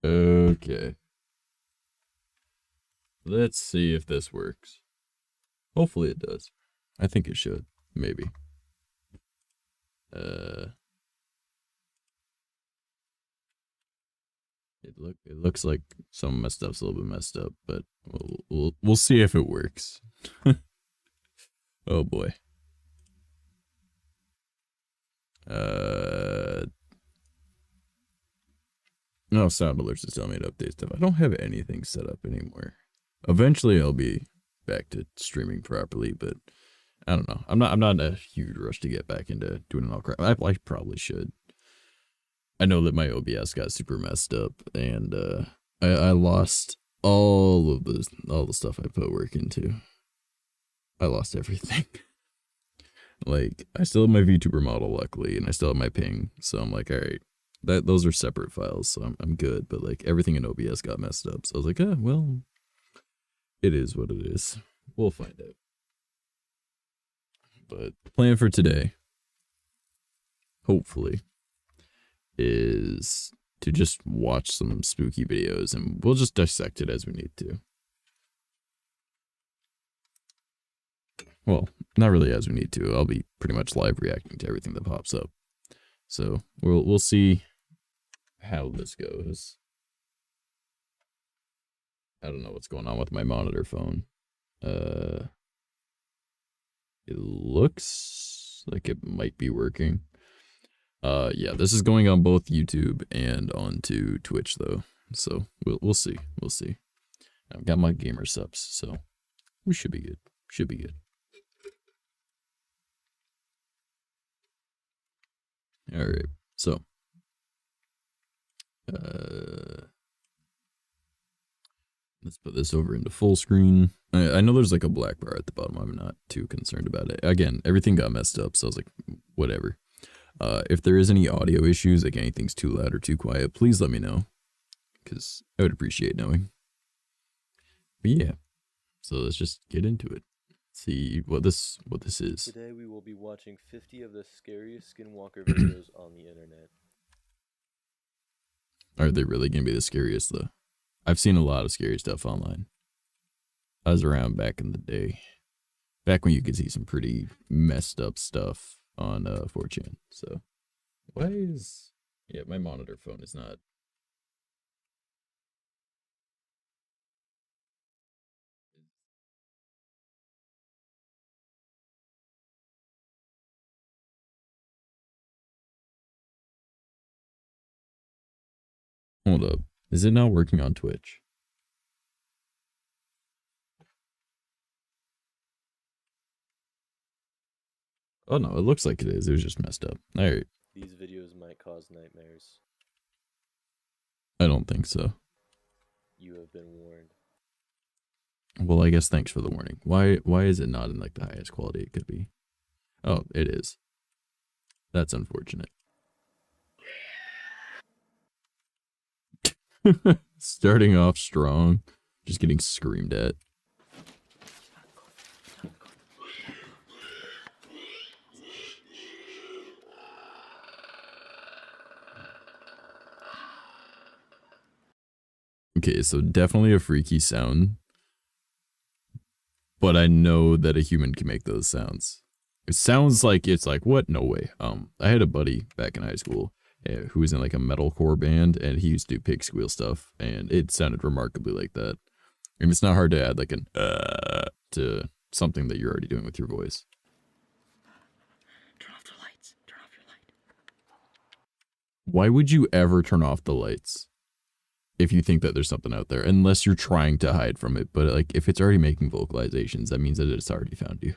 Okay. Let's see if this works. Hopefully it does. I think it should. Maybe. It looks like some of my stuff's a little bit messed up, but we'll see if it works. Oh boy. No, sound alerts is telling me to update stuff. I don't have anything set up anymore. Eventually I'll be back to streaming properly, but I don't know. I'm not in a huge rush to get back into doing it all crap. I probably should. I know that my OBS got super messed up, and I lost all the stuff I put work into. I lost everything. Like, I still have my VTuber model, luckily, and I still have my ping, so I'm like, all right, those are separate files, so I'm good. But like, everything in OBS got messed up, so I was like, well, it is what it is. We'll find out. But the plan for today, hopefully, is to just watch some spooky videos, and we'll just dissect it as we need to. Well, not really as we need to. I'll be pretty much live reacting to everything that pops up. So we'll see how this goes. I don't know what's going on with my monitor phone. It looks like it might be working. Yeah, this is going on both YouTube and onto Twitch though. So we'll see. We'll see. I've got my gamer subs, so we should be good. Should be good. All right. So let's put this over into full screen. I know there's like a black bar at the bottom. I'm not too concerned about it. Again, everything got messed up, so I was like, whatever. If there is any audio issues, like anything's too loud or too quiet, please let me know, because I would appreciate knowing. But yeah, so let's just get into it. See what this is. Today we will be watching 50 of the scariest skinwalker videos on the internet. Are they really gonna be the scariest though? I've seen a lot of scary stuff online. I was around back in the day, back when you could see some pretty messed up stuff on 4chan. So why is my monitor phone is not. Hold up. Is it not working on Twitch? Oh no, it looks like it is. It was just messed up. Alright. These videos might cause nightmares. I don't think so. You have been warned. Well, I guess thanks for the warning. Why is it not in like the highest quality it could be? Oh, it is. That's unfortunate. Starting off strong, just getting screamed at. Okay, so definitely a freaky sound, but I know that a human can make those sounds. It sounds like it's like, what? No way. I had a buddy back in high school who was in like a metalcore band, and he used to do pig squeal stuff, and it sounded remarkably like that. And it's not hard to add like an to something that you're already doing with your voice. Turn off the lights. Turn off your light. Why would you ever turn off the lights if you think that there's something out there, unless you're trying to hide from it? But like, if it's already making vocalizations, that means that it's already found you.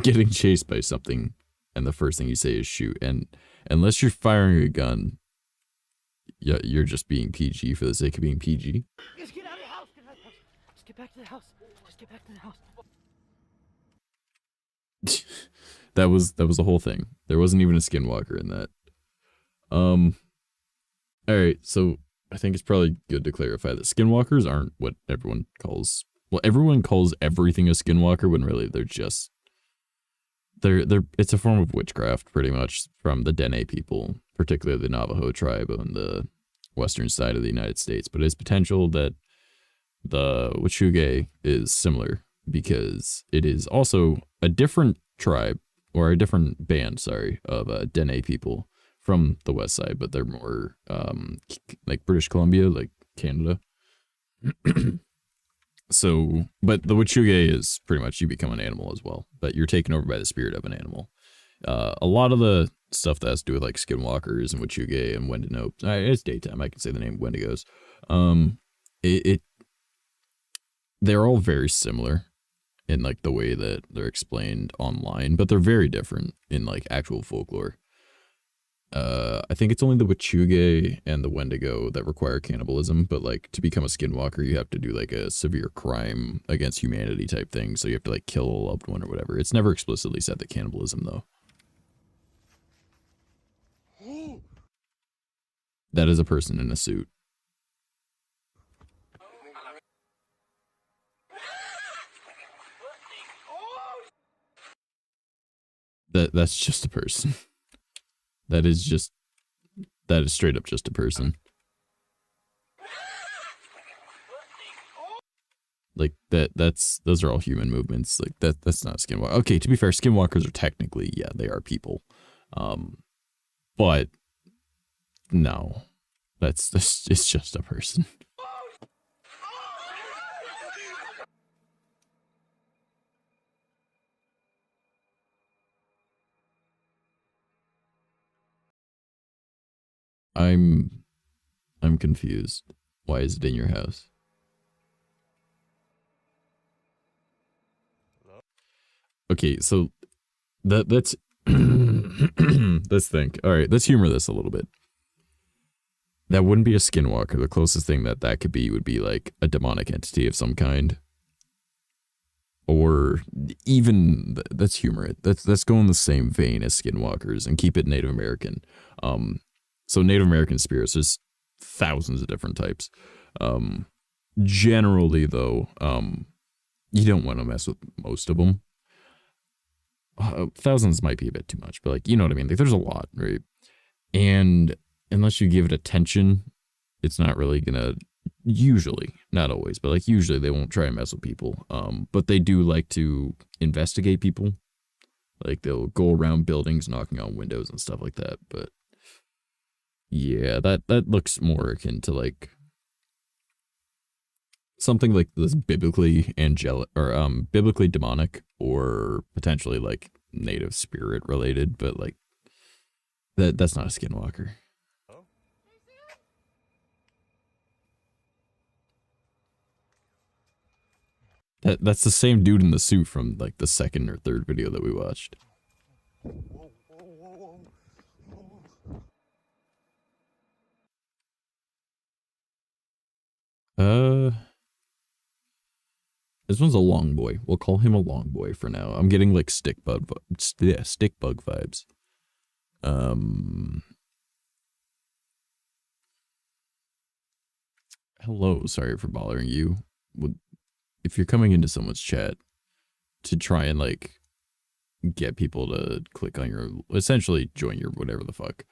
Getting chased by something, and the first thing you say is shoot, and unless you're firing a gun, yeah, you're just being PG for the sake of being PG. Just get out of the house. Get out of the house. Just get back to the house. Just get back to the house. that was the whole thing. There wasn't even a skinwalker in that. All right, so I think it's probably good to clarify that skinwalkers aren't what everyone calls. Well, everyone calls everything a skinwalker when really they're just it's a form of witchcraft, pretty much, from the Dene people, particularly the Navajo tribe on the western side of the United States. But it's potential that the Witchuge is similar because it is also a different tribe, or a different band, sorry, of Dene people from the west side, but they're more like British Columbia, like Canada. So, but the Witchuge is pretty much you become an animal as well, but you're taken over by the spirit of an animal. A lot of the stuff that has to do with like skinwalkers and Witchuge and Wendigo, it's daytime, I can say the name Wendigos. They're all very similar in like the way that they're explained online, but they're very different in like actual folklore. I think it's only the Witchuge and the Wendigo that require cannibalism, but like to become a skinwalker, you have to do like a severe crime against humanity type thing. So you have to like kill a loved one or whatever. It's never explicitly said that cannibalism though. That is a person in a suit. That's just a person. That is straight up just a person. Like those are all human movements. Like that's not a skinwalker. Okay, to be fair, skinwalkers are technically, yeah, they are people. But no. It's just a person. I'm confused. Why is it in your house? Okay, so let's let's think. All right, let's humor this a little bit. That wouldn't be a skinwalker. The closest thing that could be would be like a demonic entity of some kind. Or even, let's humor it. Let's go in the same vein as skinwalkers and keep it Native American. So Native American spirits, there's thousands of different types. Generally though, you don't want to mess with most of them. Thousands might be a bit too much, but like, you know what I mean? Like there's a lot, right? And unless you give it attention, it's not really gonna, usually, not always, but like usually they won't try and mess with people. But they do like to investigate people. Like they'll go around buildings knocking on windows and stuff like that. But yeah, that looks more akin to like something like this biblically angelic or biblically demonic, or potentially like native spirit related, but like that's not a skinwalker. That's the same dude in the suit from like the second or third video that we watched. This one's a long boy. We'll call him a long boy for now. I'm getting like stick bug vibes. Hello, sorry for bothering you. If you're coming into someone's chat to try and like get people to click on your, essentially join your whatever the fuck,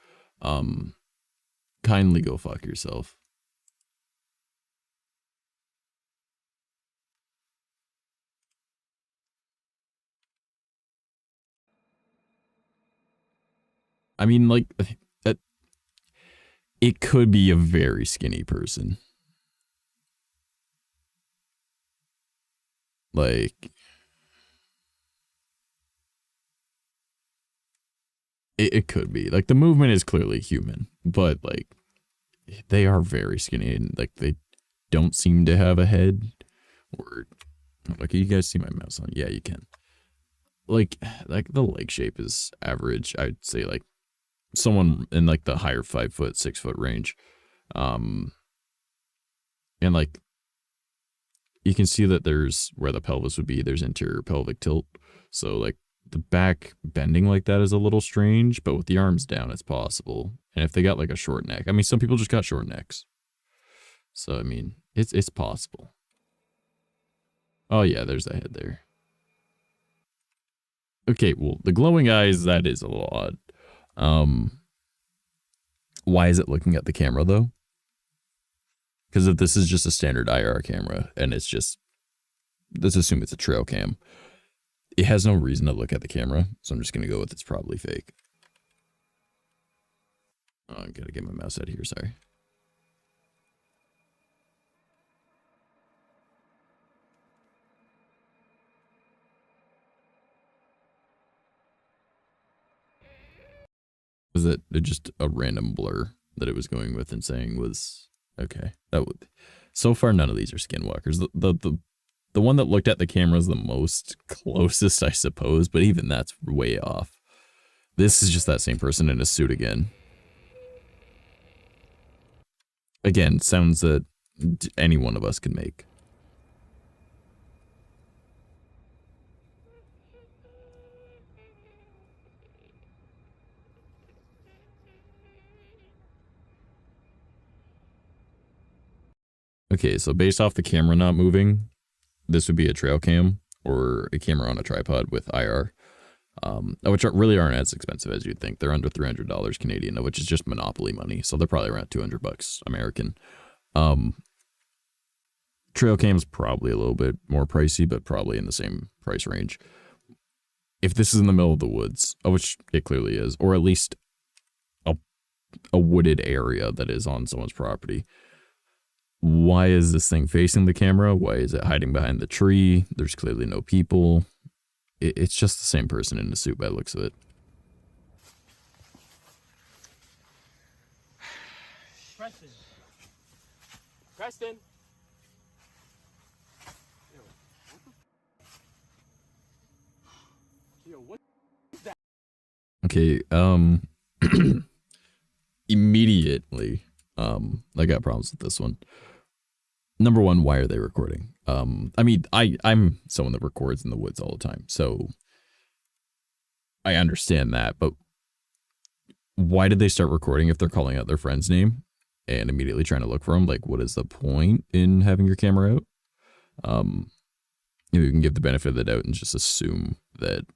kindly go fuck yourself. I mean, like, it could be a very skinny person. Like, it could be. Like, the movement is clearly human, but, like, they are very skinny, and, like, they don't seem to have a head. Or, like, you guys see my mouse on? Yeah, you can. Like the leg shape is average. I'd say, like, someone in, like, the higher 5 foot, 6 foot range. And, like, you can see that there's where the pelvis would be, there's anterior pelvic tilt. So, like, the back bending like that is a little strange, but with the arms down, it's possible. And if they got like a short neck, I mean, some people just got short necks. So, I mean, it's possible. Oh yeah, there's the head there. Okay, well, the glowing eyes, that is a little odd. Why is it looking at the camera, though? Because if this is just a standard IR camera, and it's just, let's assume it's a trail cam, it has no reason to look at the camera, so I'm just going to go with it's probably fake. Oh, I gotta get my mouse out of here, sorry. Was it just a random blur that it was going with and saying was okay? That would. So far, none of these are skinwalkers. The one that looked at the camera is the most closest, I suppose, but even that's way off. This is just that same person in a suit again. Again, sounds that any one of us can make. Okay, so based off the camera not moving, this would be a trail cam or a camera on a tripod with IR, which really aren't as expensive as you'd think. They're under $300 Canadian, which is just monopoly money. So they're probably around $200 American. Trail cam's probably a little bit more pricey, but probably in the same price range. If this is in the middle of the woods, which it clearly is, or at least a wooded area that is on someone's property, why is this thing facing the camera? Why is it hiding behind the tree? There's clearly no people. It's just the same person in the suit by the looks of it. Preston. Preston. Yo, what? Okay, immediately, I got problems with this one. Number one, why are they recording? I mean, I'm someone that records in the woods all the time, so I understand that, but why did they start recording if they're calling out their friend's name and immediately trying to look for them? Like, what is the point in having your camera out? You can give the benefit of the doubt and just assume that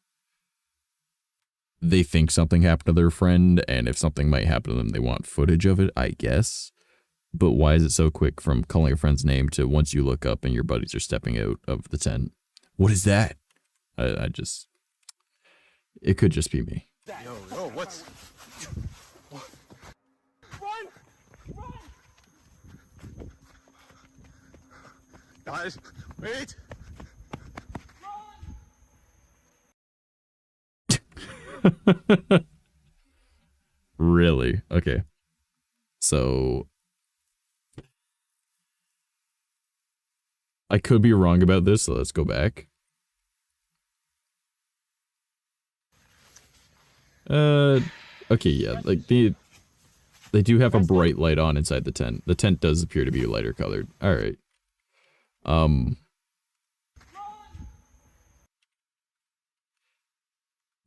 they think something happened to their friend, and if something might happen to them, they want footage of it, I guess. But why is it so quick from calling a friend's name to once you look up and your buddies are stepping out of the tent? What is that? I just... It could just be me. Yo, what's... Run! Run! Guys, wait! Really? Okay. So... I could be wrong about this, so let's go back. Okay, yeah, like they do have a bright light on inside the tent. The tent does appear to be lighter colored. All right.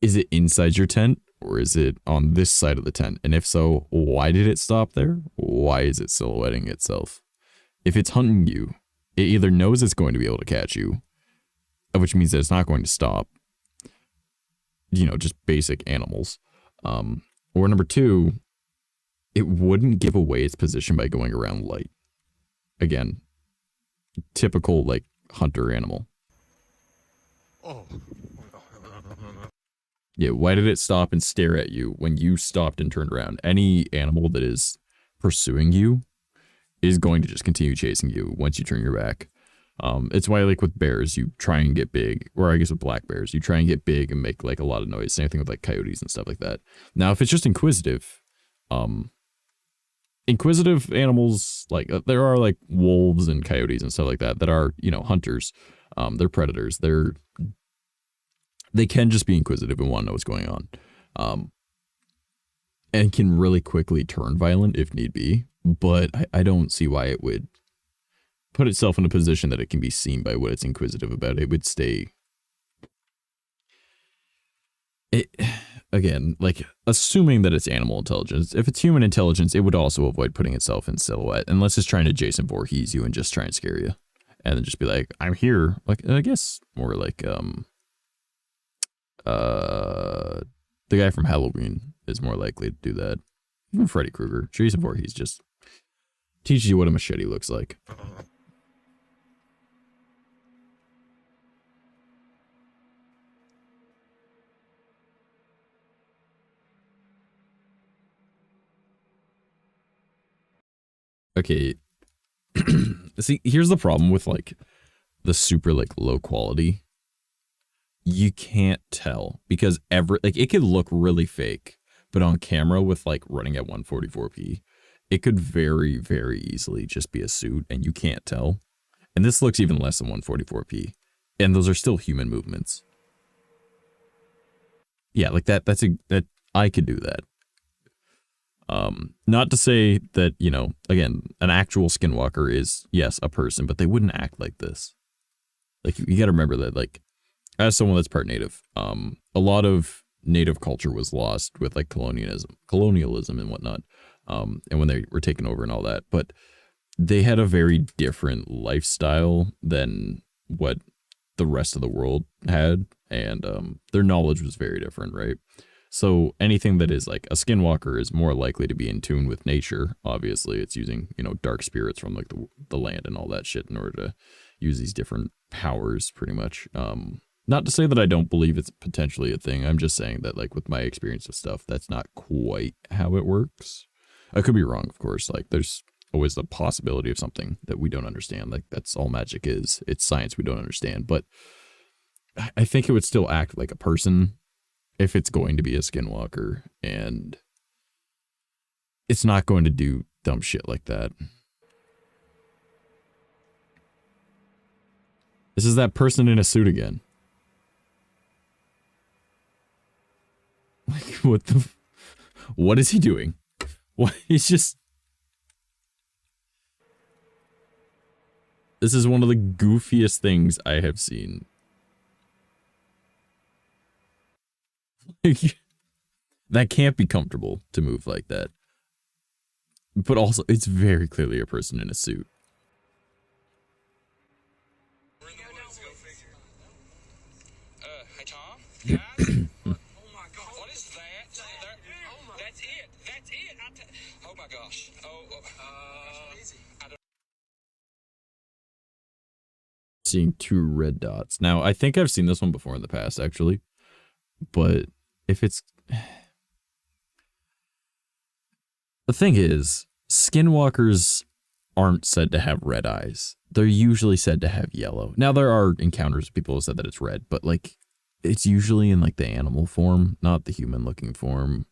Is it inside your tent or is it on this side of the tent? And if so, why did it stop there? Why is it silhouetting itself? If it's hunting you, it either knows it's going to be able to catch you, which means that it's not going to stop. You know, just basic animals. Or number two, it wouldn't give away its position by going around light. Again, typical, like, hunter animal. Oh. Yeah, why did it stop and stare at you when you stopped and turned around? Any animal that is pursuing you is going to just continue chasing you once you turn your back. It's why, like, with bears, you try and get big, or I guess with black bears, you try and get big and make, like, a lot of noise. Same thing with, like, coyotes and stuff like that. Now, if it's just inquisitive, inquisitive animals, like, there are, like, wolves and coyotes and stuff like that that are, you know, hunters. They're predators. They can just be inquisitive and want to know what's going on. And can really quickly turn violent if need be. But I don't see why it would put itself in a position that it can be seen by what it's inquisitive about. It would stay... Again, like, assuming that it's animal intelligence. If it's human intelligence, it would also avoid putting itself in silhouette. Unless it's trying to Jason Voorhees you and just try and scare you. And then just be like, I'm here. Like, I guess more like, The guy from Halloween is more likely to do that. Even Freddy Krueger. Jason Voorhees just teaches you what a machete looks like. Okay. See, here's the problem with like the super like low quality. You can't tell because it could look really fake, but on camera with like running at 144p, it could very, very easily just be a suit and you can't tell. And this looks even less than 144p. And those are still human movements. Yeah, like that I could do that. Not to say that, you know, again, an actual skinwalker is, yes, a person, but they wouldn't act like this. Like, you gotta remember that, like, as someone that's part native, a lot of native culture was lost with, like, colonialism and whatnot, and when they were taken over and all that, but they had a very different lifestyle than what the rest of the world had, and their knowledge was very different, right? So anything that is like a skinwalker is more likely to be in tune with nature. Obviously, it's using, you know, dark spirits from like the land and all that shit in order to use these different powers, pretty much. Not to say that I don't believe it's potentially a thing. I'm just saying that, like, with my experience of stuff, that's not quite how it works. I could be wrong, of course. Like, there's always the possibility of something that we don't understand. Like, that's all magic is. It's science we don't understand. But I think it would still act like a person if it's going to be a skinwalker, and it's not going to do dumb shit like that. This is that person in a suit again. Like, what is he doing? What? He's just... This is one of the goofiest things I have seen. That can't be comfortable to move like that. But also, it's very clearly a person in a suit. Hey Tom? Guys? Oh my god. What is that? That's it. That's it. Oh my gosh. Seeing two red dots. Now, I think I've seen this one before in the past, actually. But if it's... The thing is, skinwalkers aren't said to have red eyes. They're usually said to have yellow. Now, there are encounters people have said that it's red, but, like, it's usually in, like, the animal form, not the human-looking form.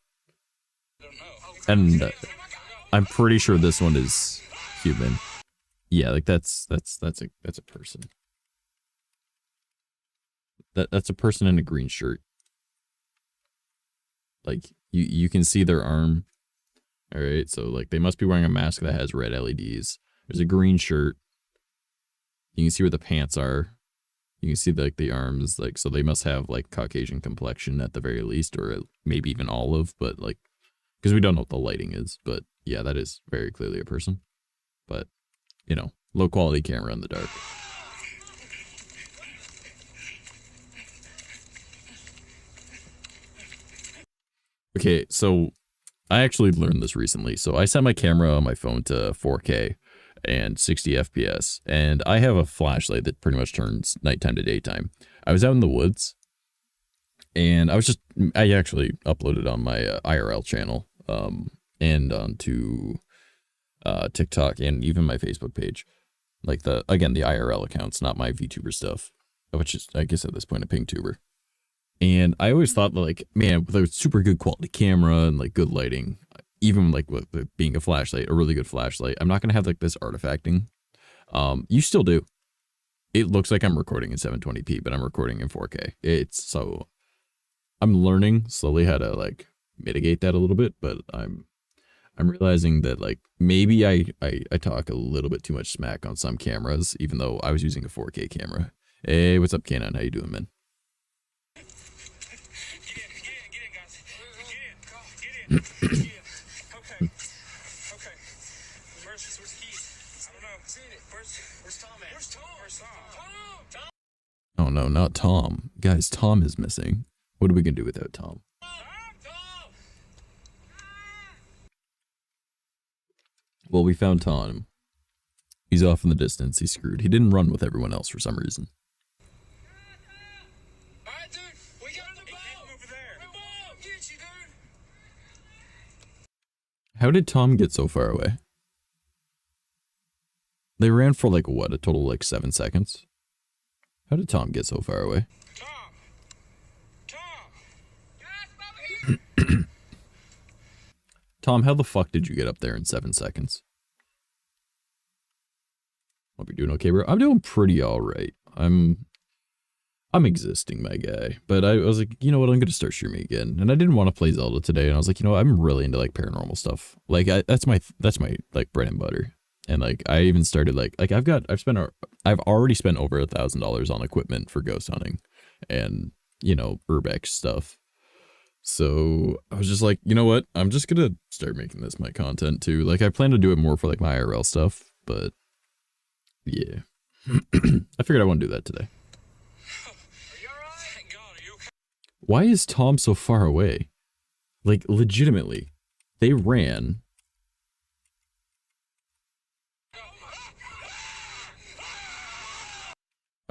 And I'm pretty sure this one is human. Yeah, like, that's a person. That's a person in a green shirt. Like, you can see their arm. All right, so like they must be wearing a mask that has red LEDs. There's a green shirt. You can see where the pants are. You can see like the arms, like, so they must have like Caucasian complexion at the very least, or maybe even olive, but like, because we don't know what the lighting is. But yeah, that is very clearly a person. But, you know, low quality camera in the dark. Okay, so I actually learned this recently. So I set my camera on my phone to 4K and 60 FPS, and I have a flashlight that pretty much turns nighttime to daytime. I was out in the woods, and I actually uploaded on my IRL channel, and onto TikTok and even my Facebook page. Like the IRL accounts, not my VTuber stuff, which is, I guess at this point, a PingTuber. And I always thought that, like, man, with a super good quality camera and like good lighting, even like with being a flashlight, a really good flashlight, I'm not gonna have like this artifacting. You still do. It looks like I'm recording in 720p, but I'm recording in 4K. I'm learning slowly how to like mitigate that a little bit, but I'm realizing that like maybe I talk a little bit too much smack on some cameras, even though I was using a 4K camera. Hey, what's up, Kanon? How you doing, man? Get in, Okay. Where's Keith? I don't know. Where's Tom at? Where's Tom? Tom! Oh no, not Tom. Guys, Tom is missing. What are we gonna do without Tom? Well, we found Tom. He's off in the distance. He's screwed. He didn't run with everyone else for some reason. Alright, dude, we got the ball over there. The ball, get you, dude. How did Tom get so far away? They ran for like what, a total of like 7 seconds? How did Tom get so far away? Tom. Tom, how the fuck did you get up there in 7 seconds? Hope you're doing okay, bro. I'm doing pretty alright. I'm existing, my guy. But I was like, you know what, I'm gonna start streaming again. And I didn't want to play Zelda today, and I was like, you know what, I'm really into like paranormal stuff. Like that's my like bread and butter. And like I even started like I've already spent over $1,000 on equipment for ghost hunting and, you know, urbex stuff. So I was just like, you know what? I'm just gonna start making this my content too. Like I plan to do it more for like my IRL stuff, but yeah. I figured I want to do that today. Why is Tom so far away? Like legitimately, they ran.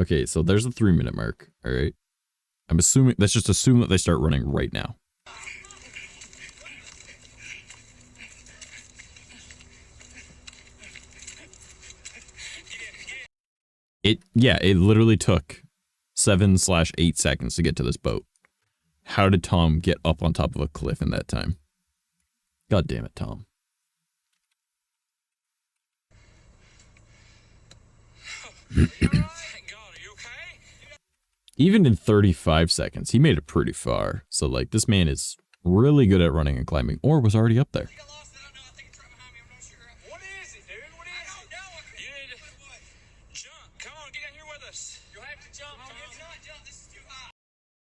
Okay, so there's a 3-minute mark. All right. I'm assuming, let's just assume that they start running right now. It literally took 7/8 seconds to get to this boat. How did Tom get up on top of a cliff in that time? God damn it, Tom. Even in 35 seconds, he made it pretty far. So, like, this man is really good at running and climbing, or was already up there. What is it, dude? What is it? You need to jump. Come on, get down here with us. You'll have to jump, Tom. Jump. This is too high.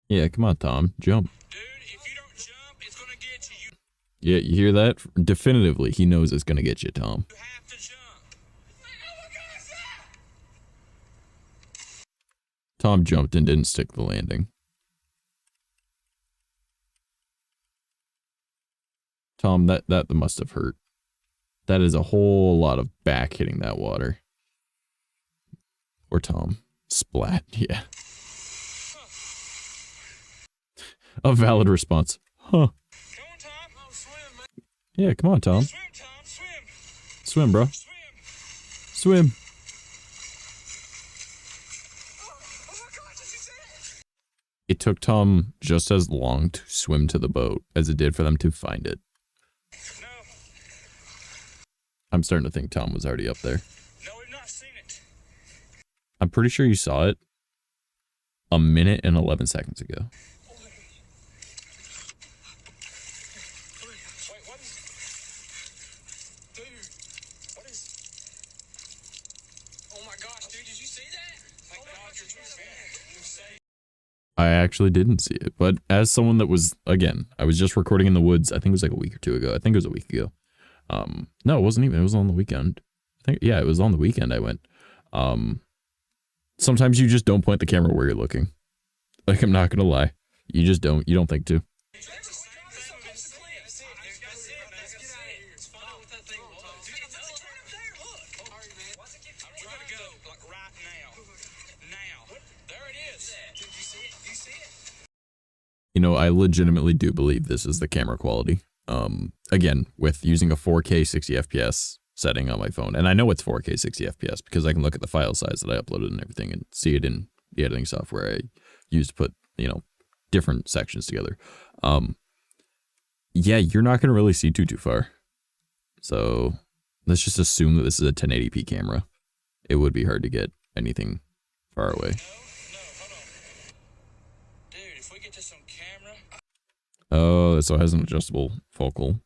Yeah, come on, Tom. Jump. Dude, if you don't jump, it's gonna get you. Yeah, you hear that? Definitively, he knows it's gonna get you, Tom. You have to jump. Oh my gosh! Tom jumped and didn't stick the landing. Tom, that must have hurt. That is a whole lot of back hitting that water. Or Tom. Splat, yeah. A valid response. Huh. Come on, Tom. Oh, swim, man. Yeah, come on, Tom. Swim, Tom. Swim. Swim, bro. Swim. Swim. Oh my God, did you see it? It took Tom just as long to swim to the boat as it did for them to find it. No. I'm starting to think Tom was already up there. No, we've not seen it. I'm pretty sure you saw it a minute and 11 seconds ago. Wait, what is... Dude, what is... Oh my gosh, dude, did you see that? Thank God you're too fat. I actually didn't see it, but as someone that was, again, I was just recording in the woods, I think it was like a week or two ago. I think it was a week ago. No, it wasn't even, it was on the weekend. I think, yeah, it was on the weekend I went. Sometimes you just don't point the camera where you're looking. Like, I'm not gonna lie. You just don't, you don't think to. You know, I legitimately do believe this is the camera quality. Again, with using a 4K 60 FPS setting on my phone. And I know it's 4K 60 FPS because I can look at the file size that I uploaded and everything and see it in the editing software I use to put, you know, different sections together. Yeah, you're not going to really see too far. So let's just assume that this is a 1080p camera. It would be hard to get anything far away. Oh, so it has an adjustable focal,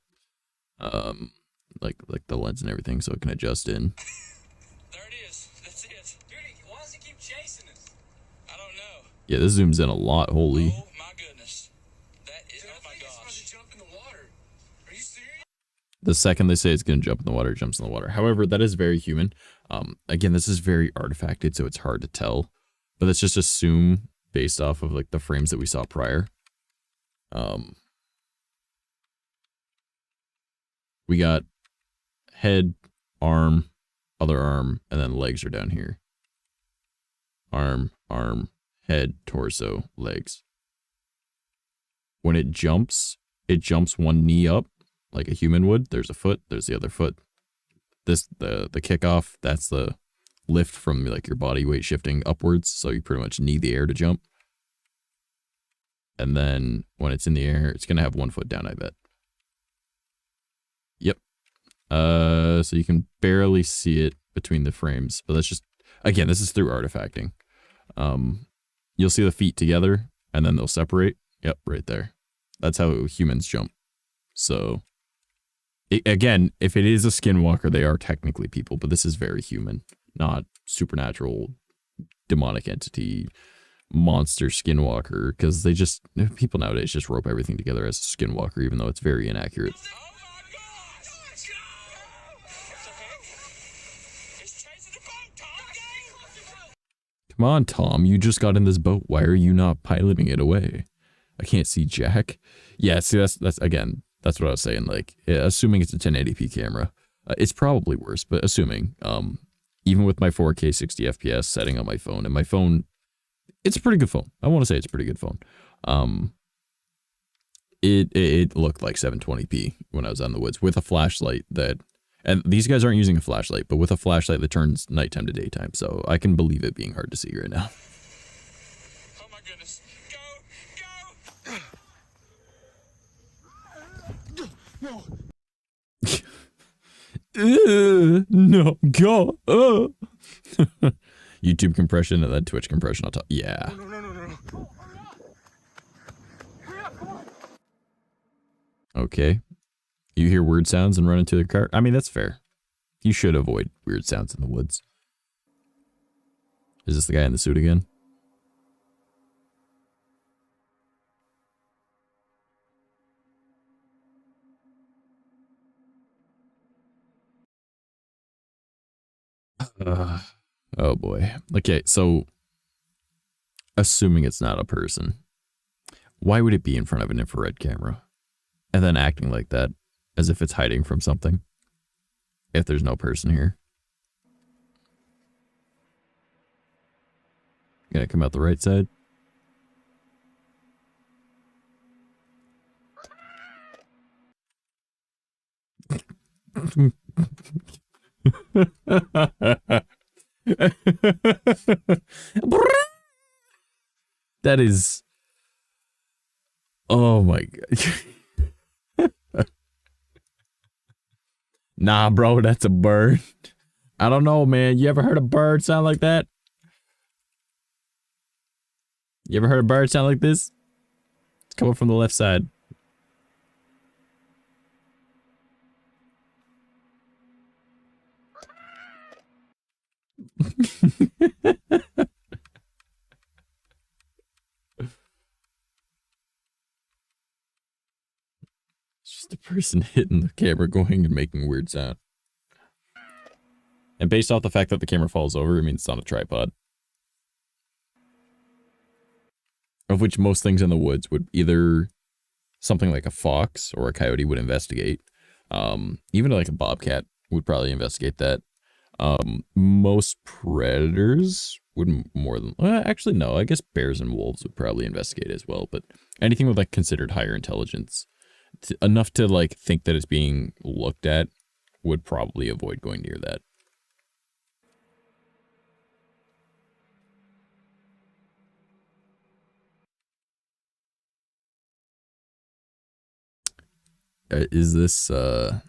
like the lens and everything, so it can adjust in. There it is. That's it. Dude, why does it keep chasing us? I don't know. Yeah, this zooms in a lot. Holy. Oh my goodness. That is. Dude, oh my gosh. It's about to jump in the water. Are you serious? The second they say it's gonna jump in the water, it jumps in the water. However, that is very human. Again, this is very artifacted, so it's hard to tell. But let's just assume based off of like the frames that we saw prior. We got head, arm, other arm, and then legs are down here. Arm, head, torso, legs. When it jumps one knee up like a human would. There's a foot, there's the other foot. This the kickoff, that's the lift from like your body weight shifting upwards, so you pretty much need the air to jump. And then when it's in the air, it's gonna have one foot down, I bet. Yep. So you can barely see it between the frames, but that's just, again, this is through artifacting. You'll see the feet together and then they'll separate. Yep, right there. That's how humans jump. So again, if it is a skinwalker, they are technically people, but this is very human, not supernatural, demonic entity, monster skinwalker, because they just, people nowadays just rope everything together as a skinwalker, even though it's very inaccurate. Oh my gosh! What the heck? It's chasing the boat, Tom! Come on, Tom, you just got in this boat. Why are you not piloting it away? I can't see Jack. Yeah, see, that's again, that's what I was saying. Like, yeah, assuming it's a 1080p camera, it's probably worse, but assuming, even with my 4K 60 FPS setting on my phone, and my phone, it's a pretty good phone. I want to say it's a pretty good phone. It looked like 720p when I was on the woods with a flashlight that, and these guys aren't using a flashlight, but with a flashlight that turns nighttime to daytime, so I can believe it being hard to see right now. Oh my goodness. Go! No. No, go. YouTube compression and then Twitch compression on top. Yeah. No. Okay. You hear weird sounds and run into the car? I mean, that's fair. You should avoid weird sounds in the woods. Is this the guy in the suit again? Oh boy. Okay, so assuming it's not a person, why would it be in front of an infrared camera and then acting like that as if it's hiding from something if there's no person here? Gonna come out the right side? That is, oh my god. Nah, bro, that's a bird. I don't know, man. You ever heard a bird sound like that? You ever heard a bird sound like this? It's coming from the left side. It's just a person hitting the camera going and making a weird sound. And based off the fact that the camera falls over, it means it's on a tripod. Of which most things in the woods would either something like a fox or a coyote would investigate. Even like a bobcat would probably investigate that. Most predators would more than, actually no, I guess bears and wolves would probably investigate as well, but anything with like considered higher intelligence, enough to like think that it's being looked at, would probably avoid going near that. Is this oh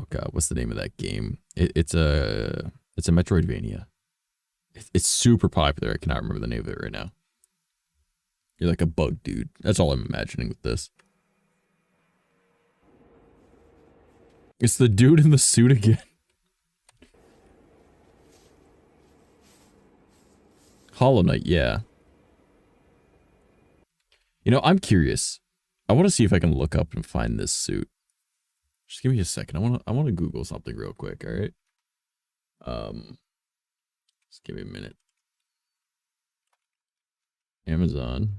god, what's the name of that game? It's a Metroidvania. It's super popular. I cannot remember the name of it right now. You're like a bug dude. That's all I'm imagining with this. It's the dude in the suit again. Hollow Knight, yeah. You know, I'm curious. I want to see if I can look up and find this suit. Just give me a second. I want to Google something real quick, all right? Just give me a minute. Amazon.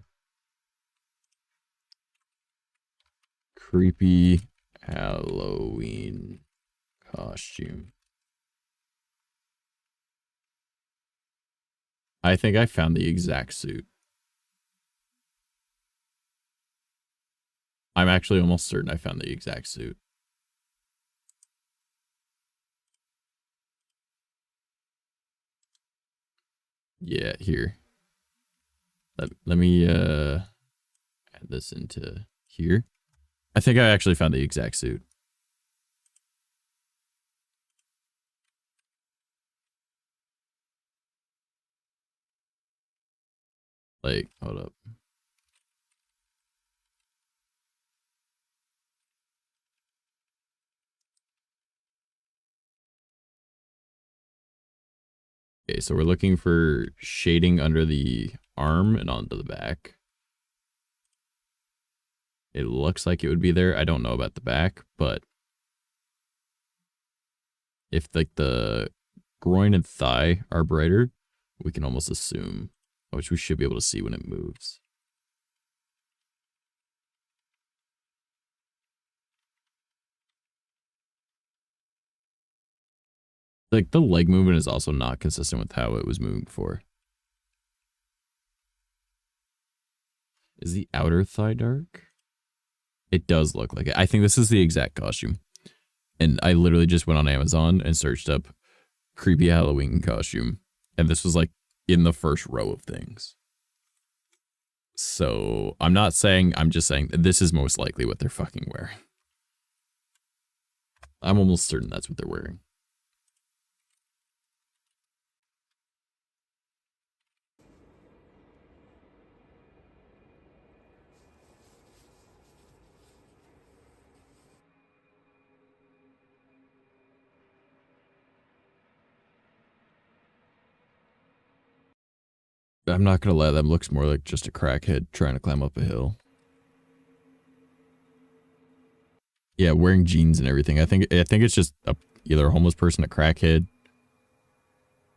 creepy Halloween costume. I think I found the exact suit. I'm actually almost certain I found the exact suit. Yeah, here. Let me add this into here. I think I actually found the exact suit. Like, hold up. Okay, so we're looking for shading under the arm and onto the back. It looks like it would be there. I don't know about the back, but if like the groin and thigh are brighter, we can almost assume, which we should be able to see when it moves. Like the leg movement is also not consistent with how it was moving before. Is the outer thigh dark? It does look like it. I think this is the exact costume. And I literally just went on Amazon and searched up creepy Halloween costume. And this was like in the first row of things. So I'm not saying, I'm just saying that this is most likely what they're fucking wearing. I'm almost certain that's what they're wearing. I'm not gonna lie, that looks more like just a crackhead trying to climb up a hill. Yeah, wearing jeans and everything. I think it's just either a homeless person, a crackhead.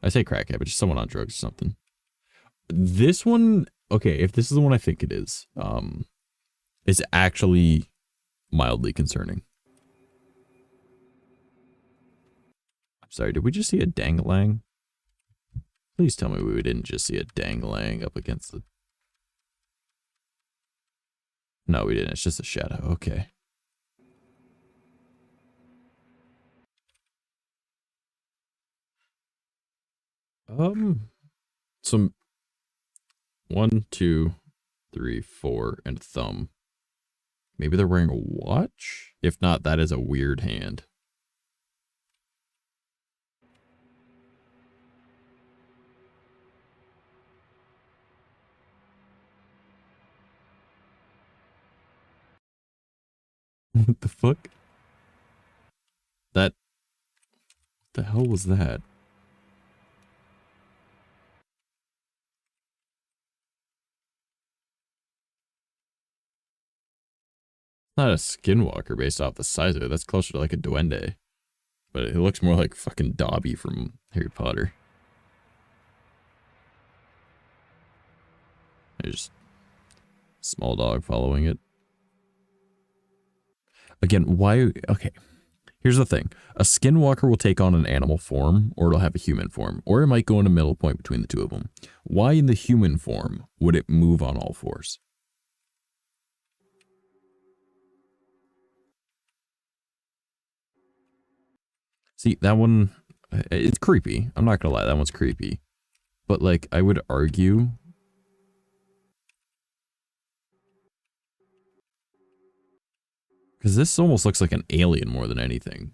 I say crackhead, but just someone on drugs or something. This one, okay, if this is the one I think it is actually mildly concerning. I'm sorry, did we just see a dangling? Please tell me we didn't just see a dangling up against the... No, we didn't. It's just a shadow. Okay. Some 1, 2, 3, 4, and a thumb. Maybe they're wearing a watch? If not, that is a weird hand. What the fuck? What the hell was that? Not a skinwalker based off the size of it. That's closer to like a duende. But it looks more like fucking Dobby from Harry Potter. There's small dog following it. Again, why? Okay. Here's the thing. A skinwalker will take on an animal form, or it'll have a human form, or it might go in a middle point between the two of them. Why in the human form would it move on all fours? See, that one, it's creepy. I'm not gonna lie, that one's creepy. But like, I would argue... Because this almost looks like an alien more than anything.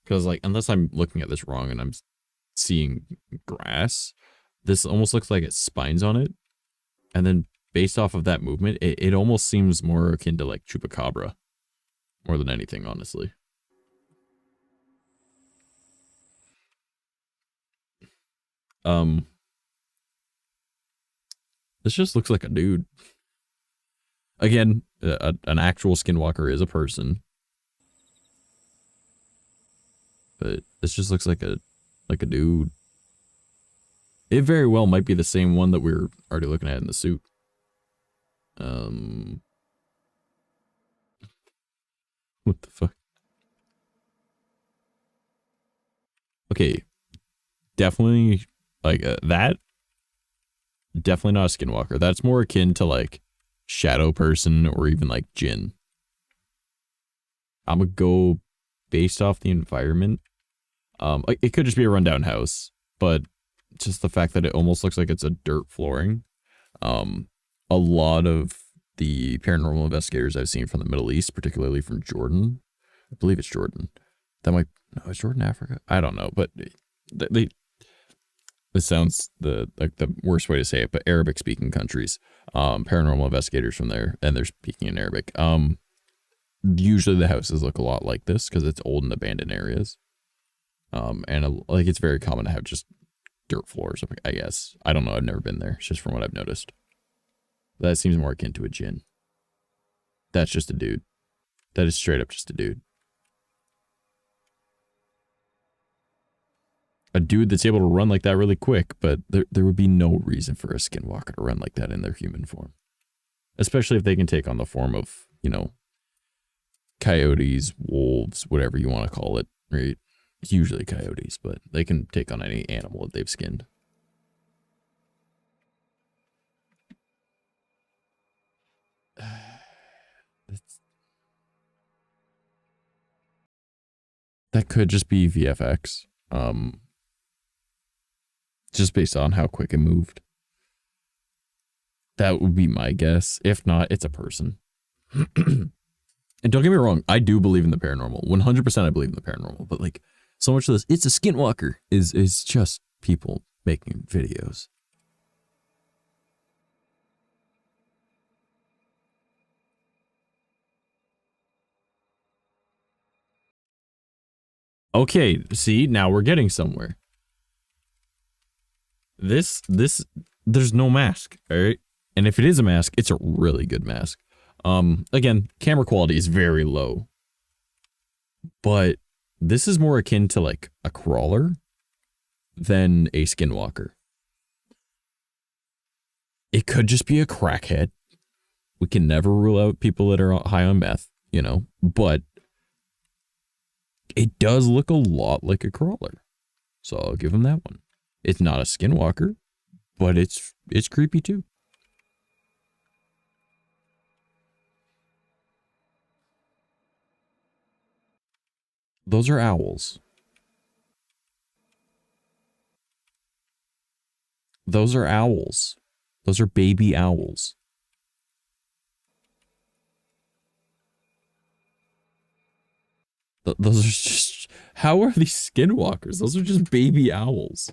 Because like, unless I'm looking at this wrong and I'm seeing grass, this almost looks like it spines on it. And then based off of that movement, it almost seems more akin to like Chupacabra. More than anything, honestly. This just looks like a dude. Again, an actual skinwalker is a person. But this just looks like a dude. It very well might be the same one that we were already looking at in the suit. What the fuck? Okay. Definitely, like, that. Definitely not a skinwalker. That's more akin to, like, shadow person or even, like, Jinn. I'm gonna go based off the environment. It could just be a rundown house, but just the fact that it almost looks like it's a dirt flooring. A lot of the paranormal investigators I've seen from the Middle East, particularly from Jordan, I believe it's Jordan. That might, no, is Jordan Africa? I don't know, but this sounds the worst way to say it, but Arabic speaking countries, paranormal investigators from there, and they're speaking in Arabic. Usually the houses look a lot like this because it's old and abandoned areas. And like it's very common to have just dirt floors, I guess. I don't know. I've never been there. It's just from what I've noticed. That seems more akin to a djinn. That's just a dude. That is straight up just a dude. A dude that's able to run like that really quick, but there would be no reason for a skinwalker to run like that in their human form. Especially if they can take on the form of, you know, coyotes, wolves, whatever you want to call it, right? It's usually coyotes, but they can take on any animal that they've skinned. That could just be VFX. Just based on how quick it moved. That would be my guess. If not, it's a person. And don't get me wrong, I do believe in the paranormal. 100% I believe in the paranormal. But like, so much of this, it's a skinwalker, is just people making videos. Okay, see, now we're getting somewhere. This, there's no mask, alright? And if it is a mask, it's a really good mask. Again, camera quality is very low. But this is more akin to like a crawler than a skinwalker. It could just be a crackhead. We can never rule out people that are high on meth, you know, but it does look a lot like a crawler. So I'll give him that one. It's not a skinwalker, but it's creepy too. Those are owls. Those are owls. Those are baby owls. Those are just... How are these skinwalkers? Those are just baby owls.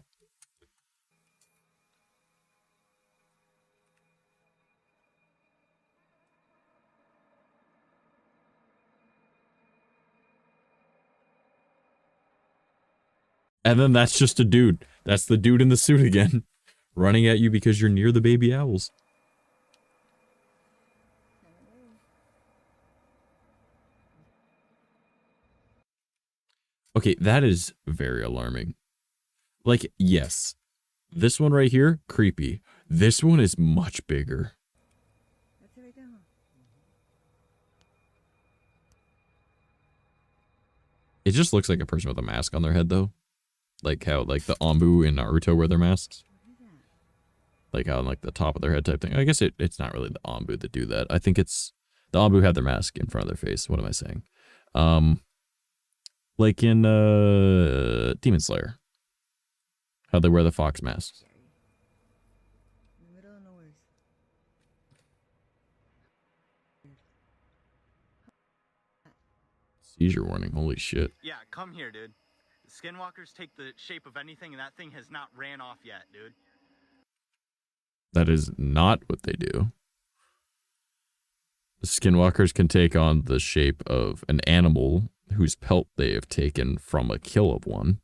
And then that's just a dude. That's the dude in the suit again. Running at you because you're near the baby owls. Okay, that is very alarming. Like, yes. This one right here, creepy. This one is much bigger. It just looks like a person with a mask on their head, though. Like how, like, the Anbu in Naruto wear their masks. Like how, on, like, the top of their head type thing. I guess it's not really the Anbu that do that. I think it's... The Anbu have their mask in front of their face. What am I saying? Like in, Demon Slayer. How they wear the fox masks. Seizure warning, holy shit. Yeah, come here, dude. Skinwalkers take the shape of anything, and that thing has not ran off yet, dude. That is not what they do. The skinwalkers can take on the shape of an animal whose pelt they have taken from a kill of one.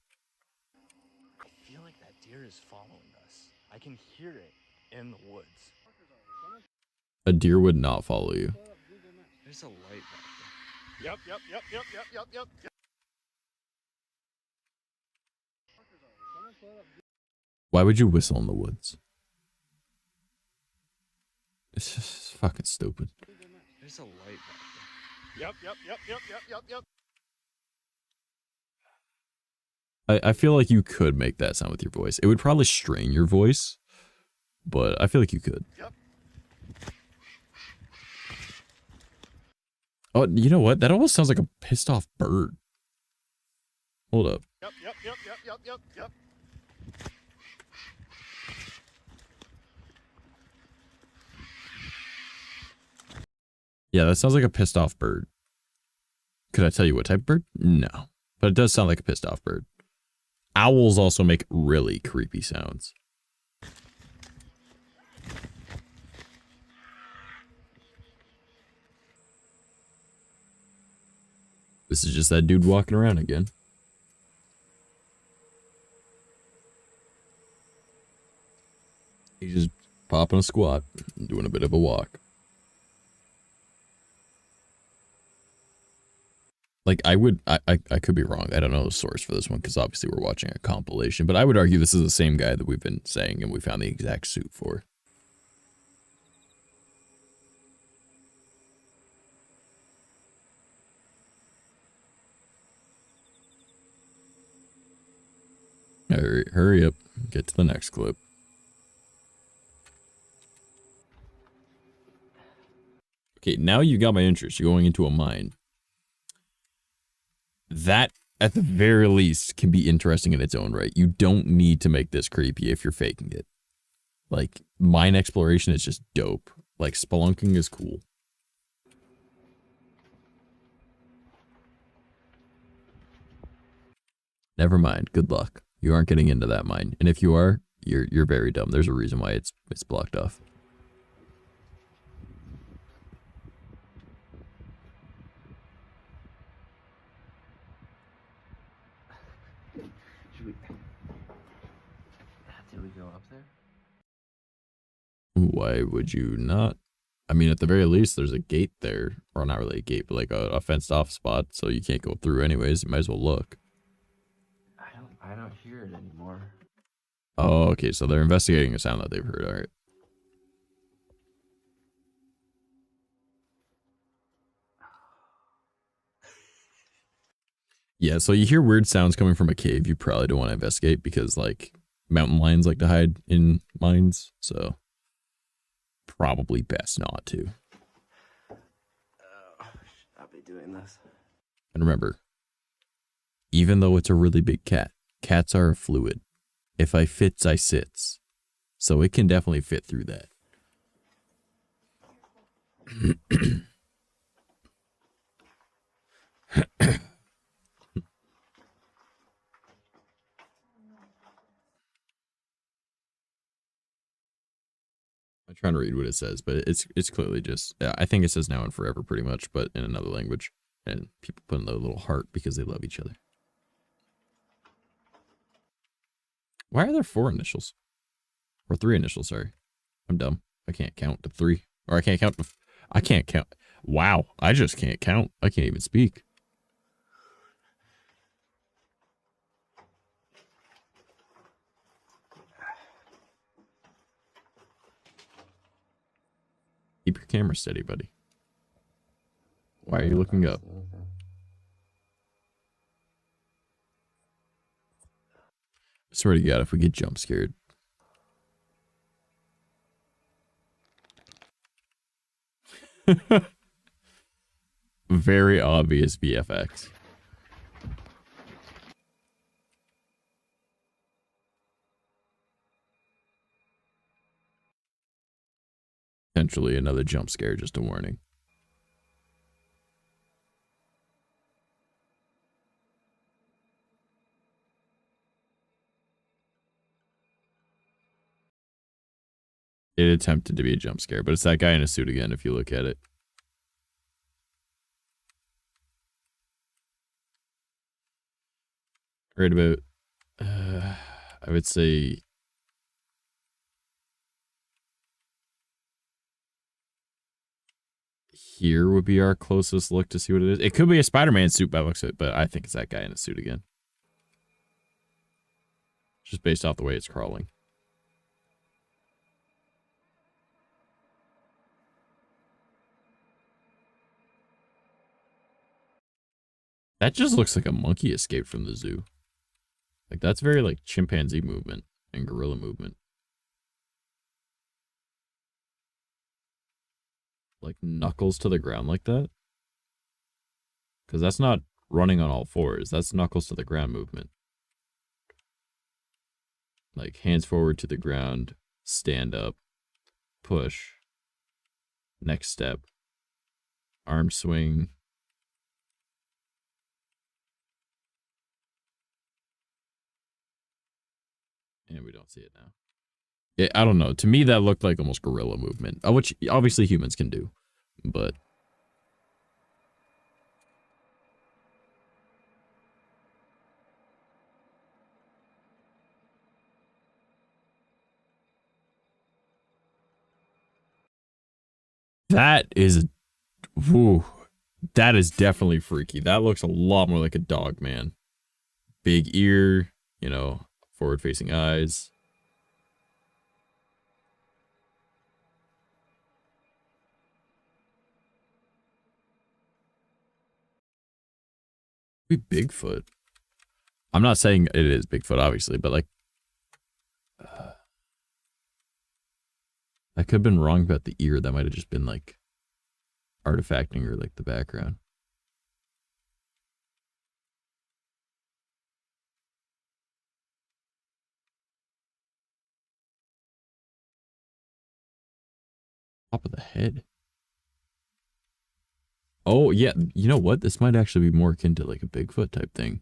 I feel like that deer is following us. I can hear it in the woods. A deer would not follow you. There's a light back Yep. Why would you whistle in the woods? It's just fucking stupid. there. There's a light back Yep. I feel like you could make that sound with your voice. It would probably strain your voice, but I feel like you could. Yep. Oh, you know what? That almost sounds like a pissed off bird. Hold up. Yep. Yeah, that sounds like a pissed off bird. Could I tell you what type of bird? No. But it does sound like a pissed off bird. Owls also make really creepy sounds. This is just that dude walking around again. He's just popping a squat and doing a bit of a walk. Like, I could be wrong. I don't know the source for this one because obviously we're watching a compilation, but I would argue this is the same guy that we've been saying and we found the exact suit for. Hurry up. Get to the next clip. Okay, now you got my interest. You're going into a mine. That, at the very least, can be interesting in its own right. You don't need to make this creepy if you're faking it. Like, mine exploration is just dope. Like, spelunking is cool. Never mind. Good luck. You aren't getting into that mine. And if you are, you're very dumb. There's a reason why it's blocked off. Did we go up there? Why would you not? I mean, at the very least, there's a gate there. Or not really a gate, but like a fenced off spot, so you can't go through anyways. You might as well look. I don't hear it anymore. Oh, okay, so they're investigating a sound that they've heard, alright. Yeah, so you hear weird sounds coming from a cave you probably don't want to investigate because, like, mountain lions like to hide in mines, so probably best not to. Should not be doing this. And remember, even though it's a really big cat, cats are a fluid. If I fits, I sits. So it can definitely fit through that. I'm trying to read what it says, but it's clearly just, I think it says now and forever pretty much, but in another language. And people put in their little heart because they love each other. Why are there 4 initials? Or 3 initials, sorry. I'm dumb. I can't count to 3. Or I can't count to... I can't count. Wow. I just can't count. I can't even speak. Keep your camera steady, buddy. Why are you looking up? I swear to God, if we get jump scared. Very obvious VFX. Potentially another jump scare, just a warning. It attempted to be a jump scare, but it's that guy in a suit again, if you look at it. Right about, I would say... here would be our closest look to see what it is. It could be a Spider-Man suit by the looks of it, but I think it's that guy in a suit again. Just based off the way it's crawling. That just looks like a monkey escaped from the zoo. Like, that's very, like, chimpanzee movement and gorilla movement. Like, knuckles to the ground like that. Because that's not running on all fours. That's knuckles to the ground movement. Like, hands forward to the ground, stand up, push, next step, arm swing. And we don't see it now. Yeah, I don't know. To me, that looked like almost gorilla movement, which obviously humans can do, but that is, whew, that is definitely freaky. That looks a lot more like a dog, man. Big ear, you know, forward-facing eyes. Bigfoot. I'm not saying it is Bigfoot, obviously, but like, I could have been wrong about the ear. That might have just been like artifacting or like the background. Top of the head. Oh, yeah. You know what? This might actually be more akin to like a Bigfoot type thing.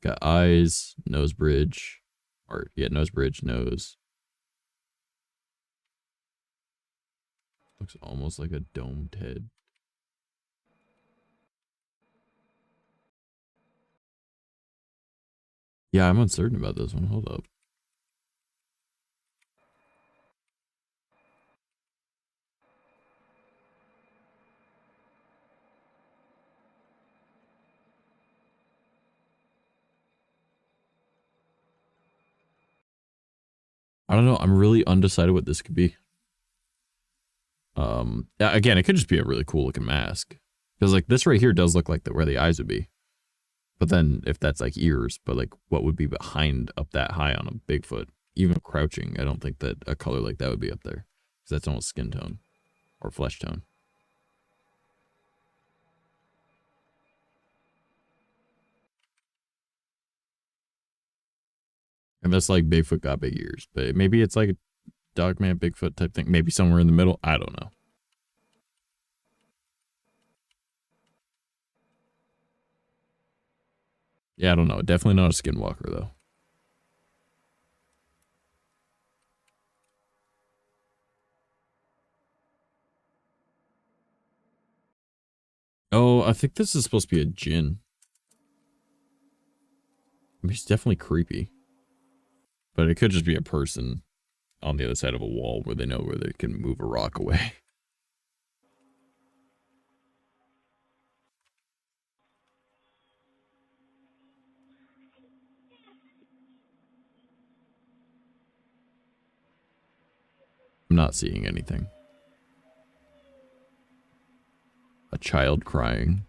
Got eyes, nose bridge, or yeah, nose bridge, nose. Looks almost like a domed head. Yeah, I'm uncertain about this one. Hold up. I don't know. I'm really undecided what this could be. Again, it could just be a really cool looking mask. Because like this right here does look like where the eyes would be. But then if that's like ears, but like what would be behind up that high on a Bigfoot? Even crouching, I don't think that a color like that would be up there. Because that's almost skin tone or flesh tone. And that's like Bigfoot got big ears. But maybe it's like a Dogman Bigfoot type thing. Maybe somewhere in the middle. I don't know. Yeah, I don't know. Definitely not a skinwalker, though. Oh, I think this is supposed to be a djinn. I mean, it's definitely creepy. But it could just be a person on the other side of a wall where they know where they can move a rock away. I'm not seeing anything. A child crying.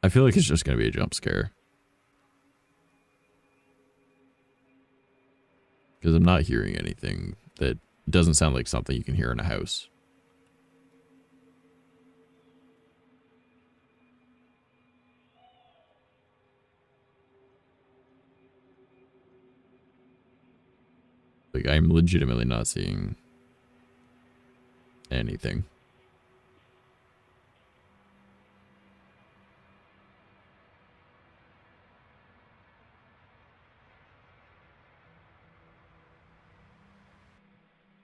I feel like it's just going to be a jump scare. Because I'm not hearing anything that doesn't sound like something you can hear in a house. Like, I'm legitimately not seeing anything.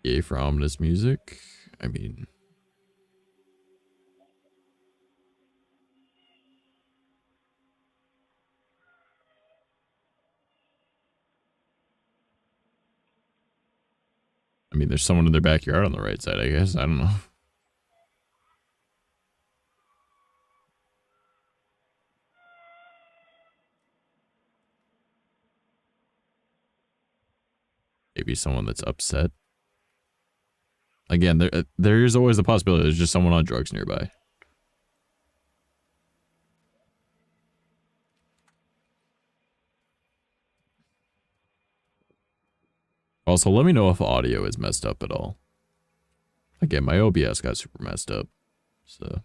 Yay for ominous music. I mean, there's someone in their backyard on the right side, I guess. I don't know. Maybe someone that's upset. Again, there is always the possibility there's just someone on drugs nearby. Also, let me know if audio is messed up at all. Again, my OBS got super messed up, so...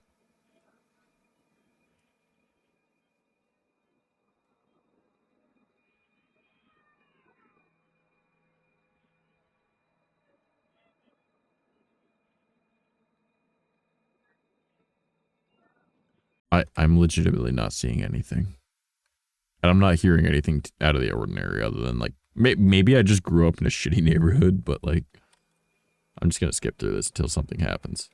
I'm legitimately not seeing anything. And I'm not hearing anything out of the ordinary other than, like, maybe I just grew up in a shitty neighborhood, but, like, I'm just gonna skip through this until something happens.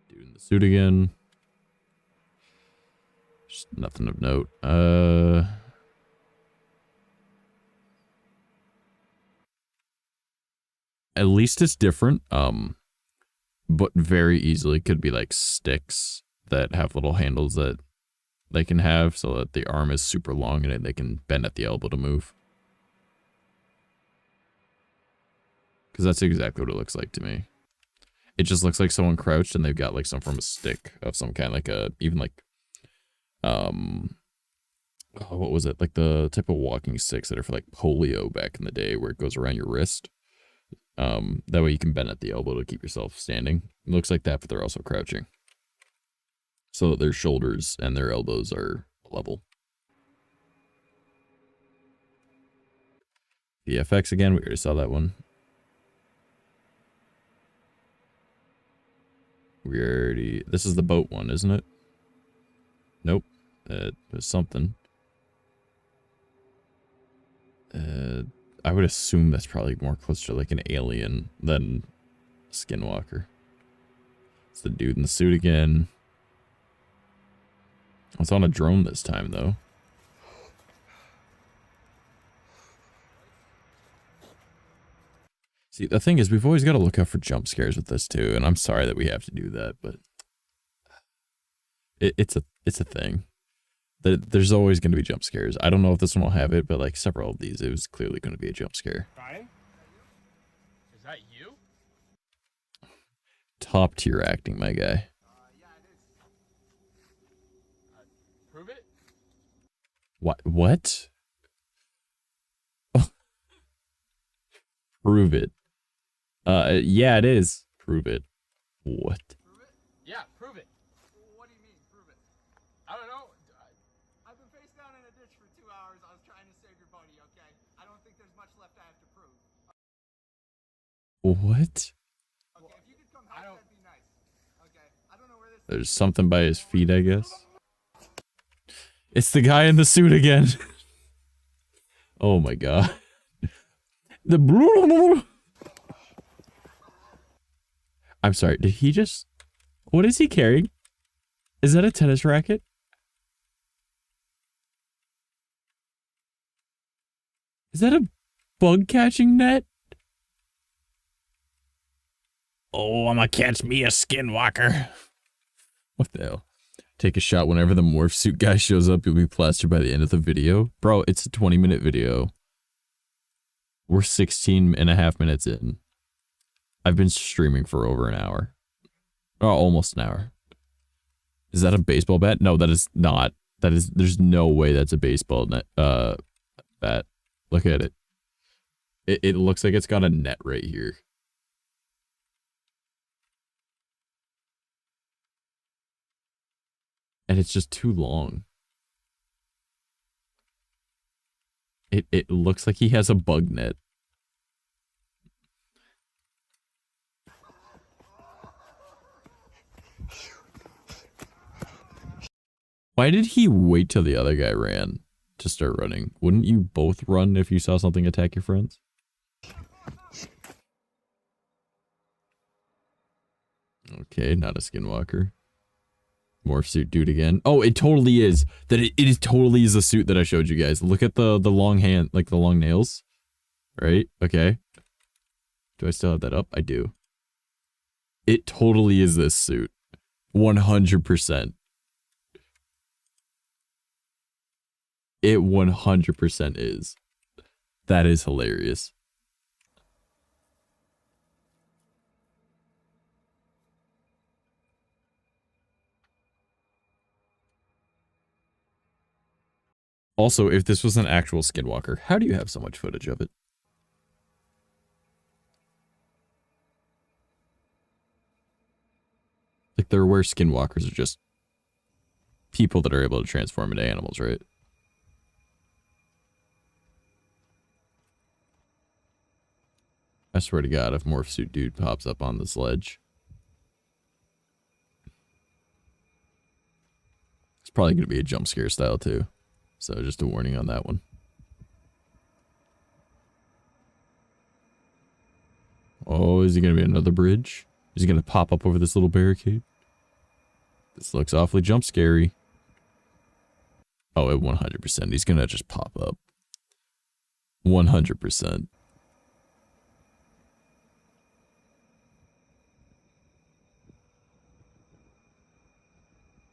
Dude in the suit again. Just nothing of note. At least it's different. But very easily could be like sticks that have little handles that they can have so that the arm is super long and they can bend at the elbow to move. Because that's exactly what it looks like to me. It just looks like someone crouched and they've got like some form of stick of some kind, like a, even like, oh, what was it? Like the type of walking sticks that are for like polio back in the day where it goes around your wrist. That way you can bend at the elbow to keep yourself standing. It looks like that, but they're also crouching. So that their shoulders and their elbows are level. VFX again, we already saw that one. This is the boat one, isn't it? Nope. There's something. I would assume that's probably more close to like an alien than a skinwalker. It's the dude in the suit again. It's on a drone this time, though. See, the thing is, we've always got to look out for jump scares with this too, and I'm sorry that we have to do that, but it's a thing. There's always going to be jump scares. I don't know if this one will have it, but like several of these, it was clearly going to be a jump scare. Brian? Is that you? Top tier acting, my guy. Yeah, it is. Prove it? What? Prove it. Yeah, it is. Prove it. What? Prove it? Yeah, prove it. What do you mean, prove it? I don't know. I've been face down in a ditch for 2 hours. I was trying to save your buddy, okay? I don't think there's much left I have to prove. What? Okay, if you could come help, that'd be nice. Okay, I don't know where this... There's something by his feet, I guess. It's the guy in the suit again. Oh my god. I'm sorry, did he just... What is he carrying? Is that a tennis racket? Is that a bug catching net? Oh, I'm gonna catch me a skinwalker. What the hell? Take a shot whenever the morph suit guy shows up. You'll be plastered by the end of the video. Bro, it's a 20-minute video. We're 16.5 minutes in. I've been streaming for over an hour. Oh, almost an hour. Is that a baseball bat? No, that is not. That is, there's no way that's a baseball net, bat. Look at it. It looks like it's got a net right here. And it's just too long. It looks like he has a bug net. Why did he wait till the other guy ran to start running? Wouldn't you both run if you saw something attack your friends? Okay, not a skinwalker. Morph suit dude again. Oh, it totally is. That it is totally is the suit that I showed you guys. Look at the long hand, like the long nails. Right? Okay. Do I still have that up? I do. It totally is this suit. 100%. It 100% is. That is hilarious. Also, if this was an actual skinwalker, how do you have so much footage of it? Like, they're aware skinwalkers are just people that are able to transform into animals, right? I swear to God, if Morph Suit Dude pops up on this ledge, it's probably going to be a jump scare style too. So just a warning on that one. Oh, is he going to be another bridge? Is he going to pop up over this little barricade? This looks awfully jump scary. Oh, at 100%. He's going to just pop up. 100%.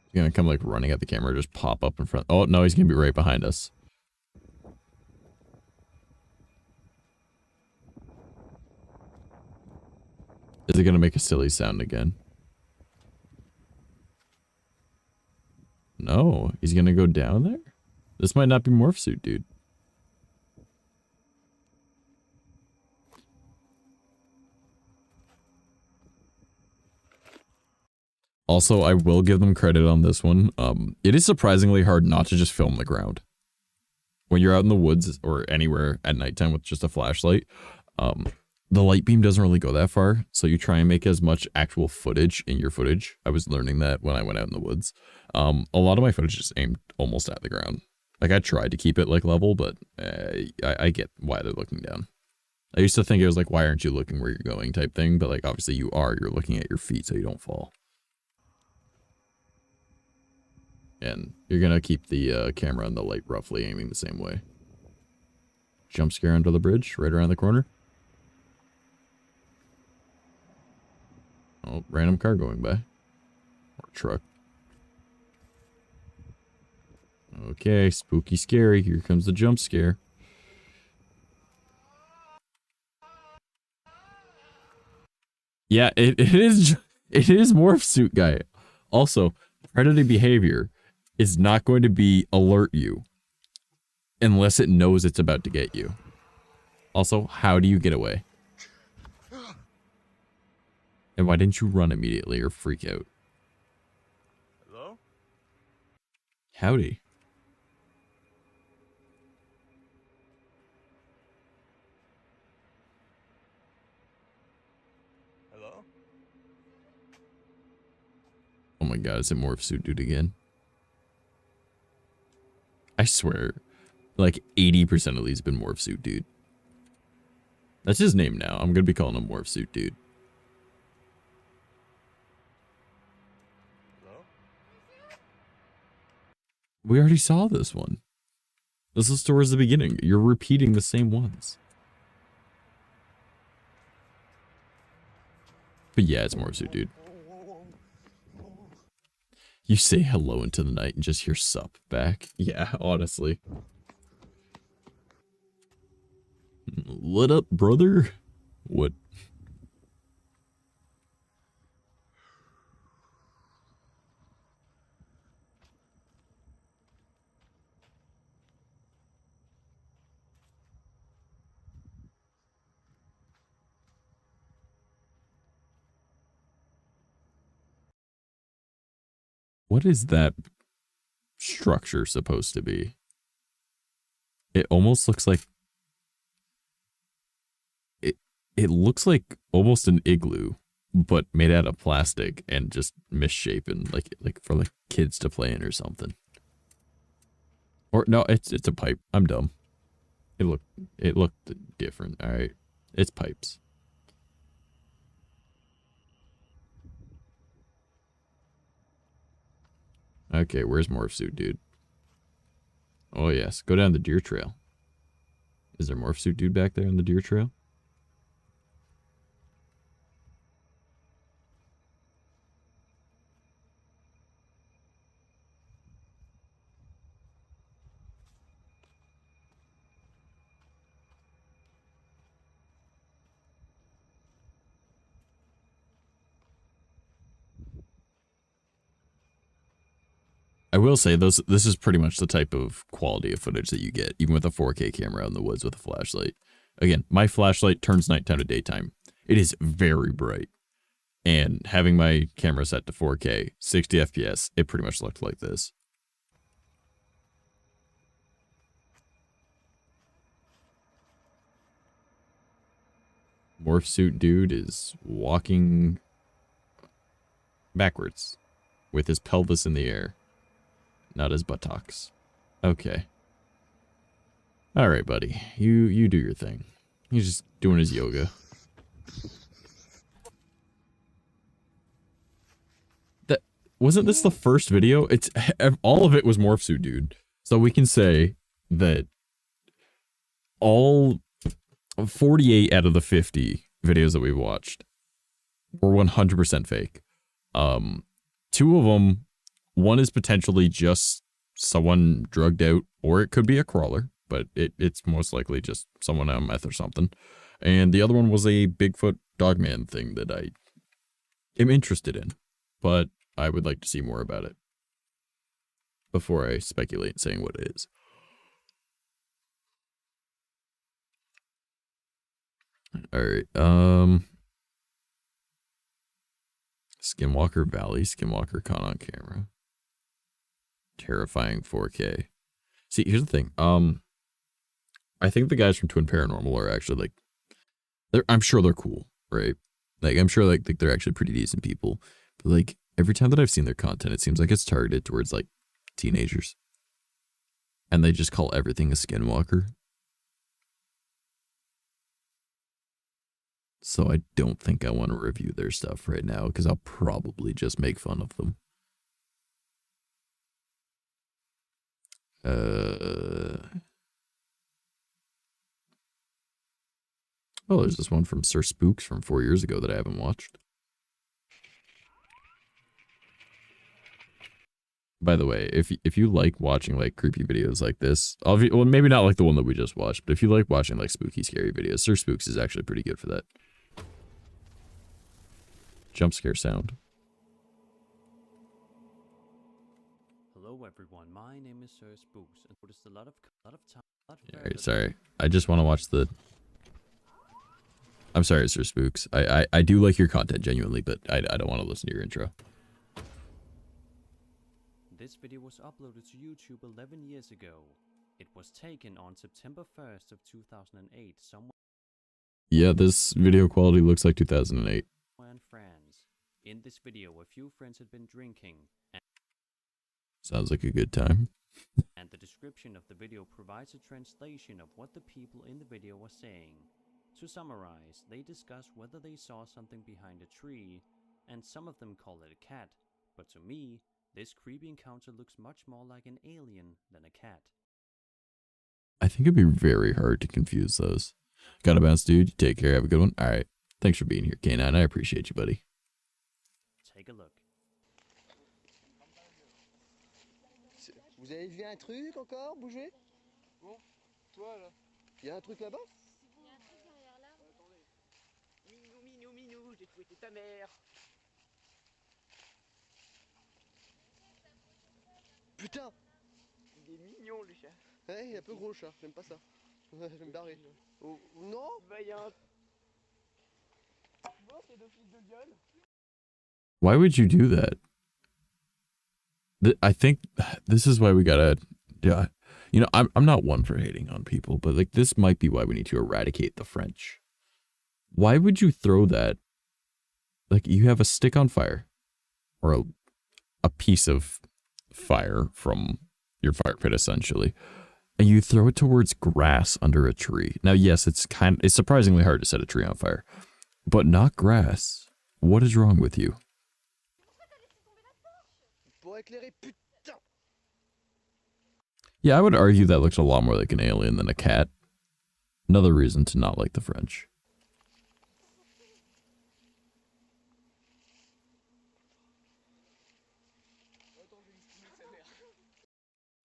He's going to come like running at the camera, just pop up in front. Oh, no, he's going to be right behind us. Is it going to make a silly sound again? No, he's going to go down there? This might not be Morph Suit Dude. Also, I will give them credit on this one. It is surprisingly hard not to just film the ground. When you're out in the woods or anywhere at nighttime with just a flashlight, the light beam doesn't really go that far, so you try and make as much actual footage in your footage. I was learning that when I went out in the woods. A lot of my footage is aimed almost at the ground. Like, I tried to keep it, like, level, but I get why they're looking down. I used to think it was like, why aren't you looking where you're going type thing, but, like, obviously you are. You're looking at your feet so you don't fall. And you're gonna keep the camera and the light roughly aiming the same way. Jump scare under the bridge, right around the corner. Oh, random car going by. Or truck. Okay, spooky scary. Here comes the jump scare. Yeah, it is Morph Suit Guy. Also, predatory behavior is not going to be alert you unless it knows it's about to get you. Also, how do you get away? And why didn't you run immediately or freak out? Hello? Howdy. Hello? Oh my god, is it Morph Suit Dude again? I swear, like 80% of these have been Morph Suit Dude. That's his name now. I'm gonna be calling him Morph Suit Dude. Hello? We already saw this one. This is towards the beginning. You're repeating the same ones. But yeah, it's Morph Suit Dude. You say hello into the night and just hear sup back. Yeah, honestly. What up, brother? What? What is that structure supposed to be? It almost looks like it looks like almost an igloo, but made out of plastic and just misshapen, like for like kids to play in or something. Or no, it's a pipe. I'm dumb. It looked different. All right, it's pipes. Okay, where's Morph Suit Dude? Oh yes, go down the deer trail. Is there Morph Suit Dude back there on the deer trail? I will say this is pretty much the type of quality of footage that you get, even with a 4K camera out in the woods with a flashlight. Again, my flashlight turns nighttime to daytime. It is very bright. And having my camera set to 4K, 60 FPS, it pretty much looked like this. Morph suit dude is walking backwards with his pelvis in the air, not his buttocks. Okay. All right, buddy. You do your thing. He's just doing his yoga. That wasn't this the first video? It's all of it was morph suit dude. So we can say that all 48 out of the 50 videos that we've watched were 100% fake. 2 of them, one is potentially just someone drugged out, or it could be a crawler, but it's most likely just someone on meth or something. And the other one was a Bigfoot dogman thing that I am interested in, but I would like to see more about it before I speculate saying what it is. Alright, Skinwalker Valley, Skinwalker caught on camera. Terrifying 4K. See, here's the thing. I think the guys from Twin Paranormal are actually like, I'm sure they're cool, right? Like, I'm sure like they're actually pretty decent people. But like, every time that I've seen their content, it seems like it's targeted towards like teenagers. And they just call everything a Skinwalker. So I don't think I want to review their stuff right now, because I'll probably just make fun of them. Oh, there's this one from Sir Spooks from 4 years ago that I haven't watched. By the way, if you like watching like creepy videos like this, well, maybe not like the one that we just watched, but if you like watching like spooky, scary videos, Sir Spooks is actually pretty good for that. Jump scare sound. Hello everyone, my name is Sir Spooks, and noticed a lot of time. Alright, sorry. I just want to watch the... I'm sorry, Sir Spooks. I do like your content genuinely, but I don't want to listen to your intro. This video was uploaded to YouTube 11 years ago. It was taken on September 1st of 2008 somewhere Yeah, this video quality looks like 2008. in France. In this video, a few friends had been drinking, Sounds like a good time. and the description of the video provides a translation of what the people in the video were saying. To summarize, they discuss whether they saw something behind a tree, and some of them call it a cat, but to me, this creepy encounter looks much more like an alien than a cat. I think it'd be very hard to confuse those. Gotta bounce, dude. You take care. Have a good one. Alright. Thanks for being here, K9. I appreciate you, buddy. Take a look. Vous avez vu un truc encore bouger? Bon, toi là. Il y a un truc là-bas? Il y a un truc derrière l'arbre. Attendez. Minou, j'ai fouetté ta mère. Putain! Il est mignon le chat. Ouais, il est un peu gros le chat, j'aime pas ça. Je vais me barrer. Oh, non? Bah y'a un... Bon, c'est deux fils de gueule. Why would you do that? I think this is why we gotta, yeah, you know, I'm not one for hating on people, but like this might be why we need to eradicate the French. Why would you throw that? Like you have a stick on fire, or a piece of fire from your fire pit essentially, and you throw it towards grass under a tree. Now, yes, it's surprisingly hard to set a tree on fire, but not grass. What is wrong with you? Pour éclairer, putain! Yeah, I would argue that looks a lot more like an alien than a cat. Another reason to not like the French.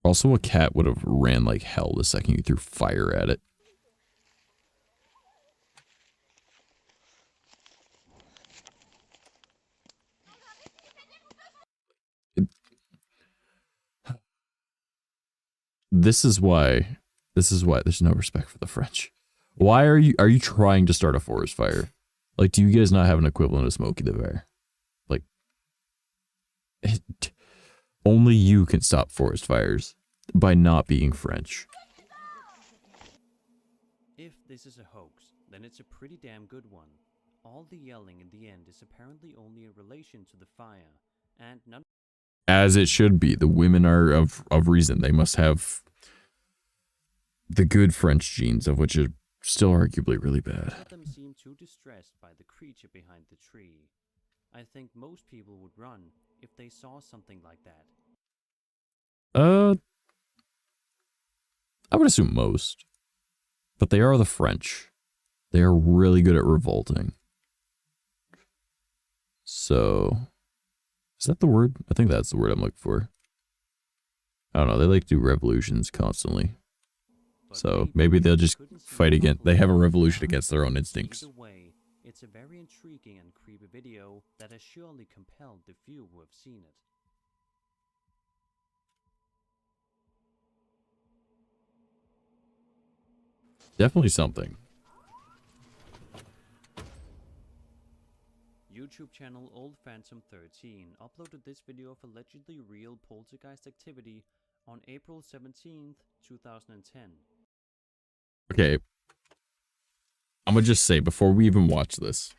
Also, a cat would have ran like hell the second you threw fire at it. this is why there's no respect for the French. Why are you trying to start a forest fire? Like, do you guys not have an equivalent of Smokey the Bear? Like, only you can stop forest fires by not being French. If this is a hoax, then it's a pretty damn good one. All the yelling in the end is apparently only in relation to the fire, and none. As it should be. The women are of reason. They must have the good French genes, of which are still arguably really bad. None of them seem too distressed by the creature behind the tree. I think most people would run if they saw something like that. I would assume most. But they are the French. They are really good at revolting. So, is that the word? I think that's the word I'm looking for. I don't know. They like to do revolutions constantly. So maybe they'll just fight against. They have a revolution against their own instincts. Either way, it's a very intriguing and creepy video that has surely compelled the few who have seen it. Definitely something. YouTube channel Old Phantom 13 uploaded this video of allegedly real poltergeist activity on April 17th, 2010. Okay. I'm gonna just say, before we even watch this,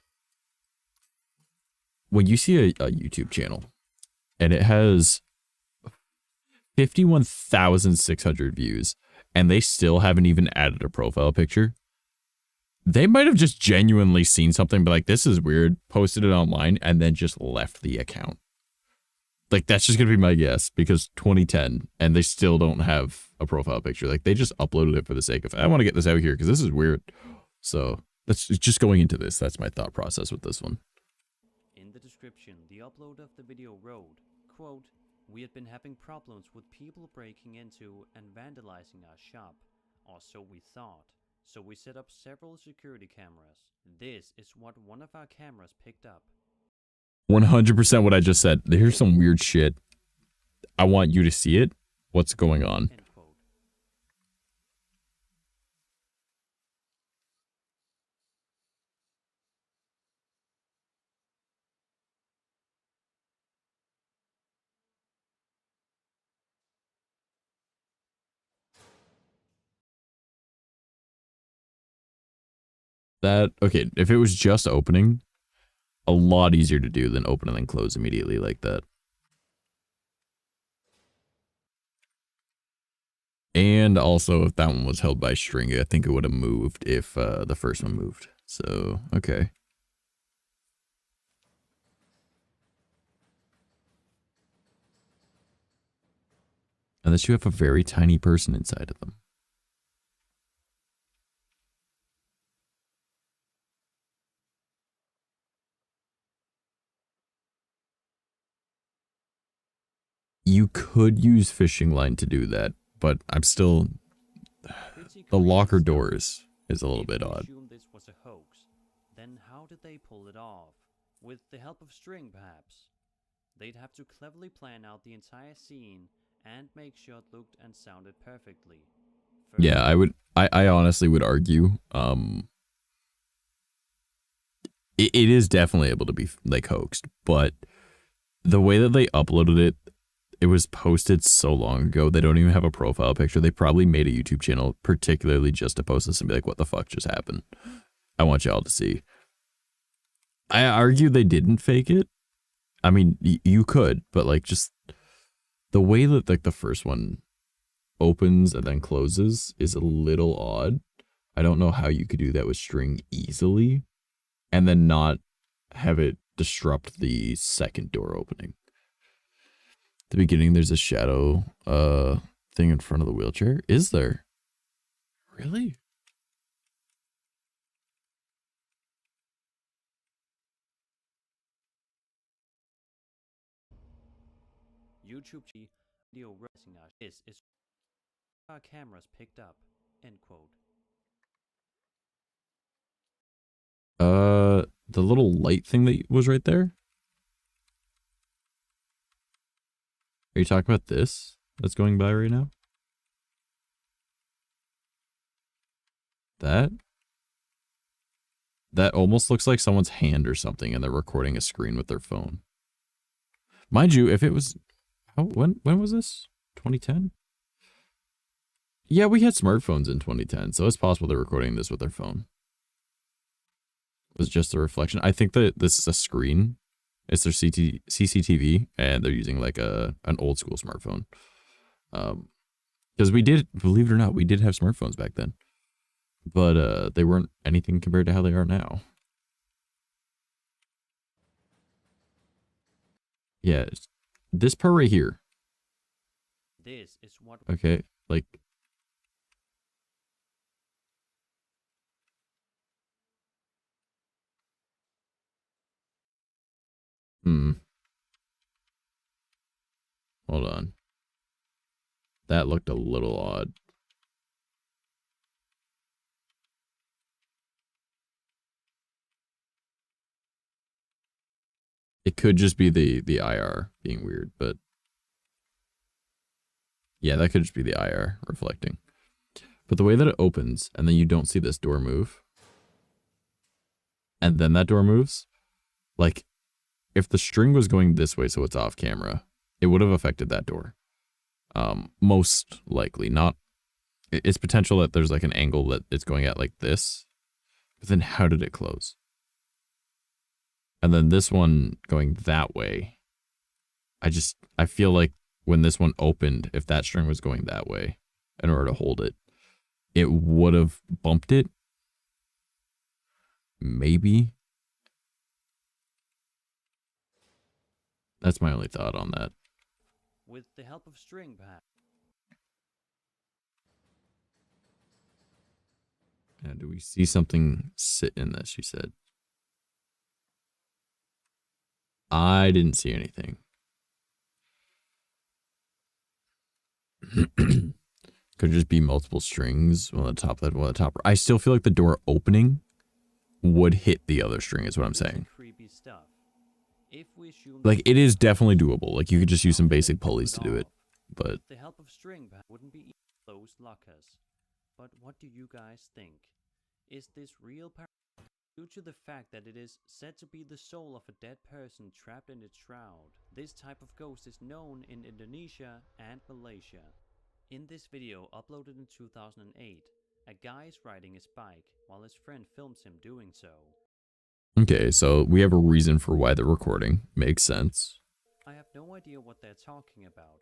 when you see a YouTube channel and it has 51,600 views and they still haven't even added a profile picture, they might have just genuinely seen something, but like, this is weird, posted it online, and then just left the account. Like, that's just gonna be my guess, because 2010, and they still don't have a profile picture. Like, they just uploaded it for the sake of, I want to get this out here because this is weird. So that's just going into this. That's my thought process with this one. In the description, the uploader of the video wrote, quote, "We had been having problems with people breaking into and vandalizing our shop, or so we thought. So we set up several security cameras. This is what one of our cameras picked up." 100% what I just said. Here's some weird shit. I want you to see it. What's going on? End quote. That, okay, if it was just opening, a lot easier to do than open and then close immediately like that. And also, if that one was held by string, I think it would have moved if the first one moved. So, okay. Unless you have a very tiny person inside of them. You could use fishing line to do that, but I'm still... The locker doors is a little bit odd. Assume this was a hoax. Then how did they pull it off? With the help of string, perhaps? They'd have to cleverly plan out the entire scene and make sure it looked and sounded perfectly. Yeah, I honestly would argue, it is definitely able to be, like, hoaxed, but the way that they uploaded it, it was posted so long ago, they don't even have a profile picture. They probably made a YouTube channel particularly just to post this and be like, what the fuck just happened? I want y'all to see. I argue they didn't fake it. I mean, you could, but like, just the way that like the first one opens and then closes is a little odd. I don't know how you could do that with string easily and then not have it disrupt the second door opening. At the beginning, there's a shadow thing in front of the wheelchair. Is there? Really? YouTube video racing our is our cameras picked up. End quote. The little light thing that was right there? Are you talking about this that's going by right now? That almost looks like someone's hand or something, and they're recording a screen with their phone. Mind you, if it was, when was this? 2010? Yeah, we had smartphones in 2010, so it's possible they're recording this with their phone. It was just a reflection. I think that this is a screen. It's their CCTV, and they're using like an old school smartphone. Because we did, believe it or not, we did have smartphones back then. But they weren't anything compared to how they are now. Yeah, this part right here. This is what. Okay, like. Hold on. That looked a little odd. It could just be the IR being weird, but yeah, that could just be the IR reflecting. But the way that it opens, and then you don't see this door move, and then that door moves, like, if the string was going this way so it's off camera, it would have affected that door. Most likely. Not, it's potential that there's like an angle that it's going at like this, but then how did it close? And then this one going that way, I feel like when this one opened, if that string was going that way in order to hold it, it would have bumped it. Maybe. That's my only thought on that. With the help of string, perhaps. Yeah, do we see something sit in this, you said? I didn't see anything. Could just be multiple strings on the top left, one on the top. I still feel like the door opening would hit the other string, is what I'm saying. Creepy stuff. If we assume Like, it is definitely doable. Like, you could just use some basic pulleys to do it. But the help of string wouldn't be those lockers. But what do you guys think? Is this real due to the fact that it is said to be the soul of a dead person trapped in its shroud? This type of ghost is known in Indonesia and Malaysia. In this video uploaded in 2008, a guy is riding his bike while his friend films him doing so. okay, so we have a reason for why they're recording. Makes sense. I have no idea what they're talking about,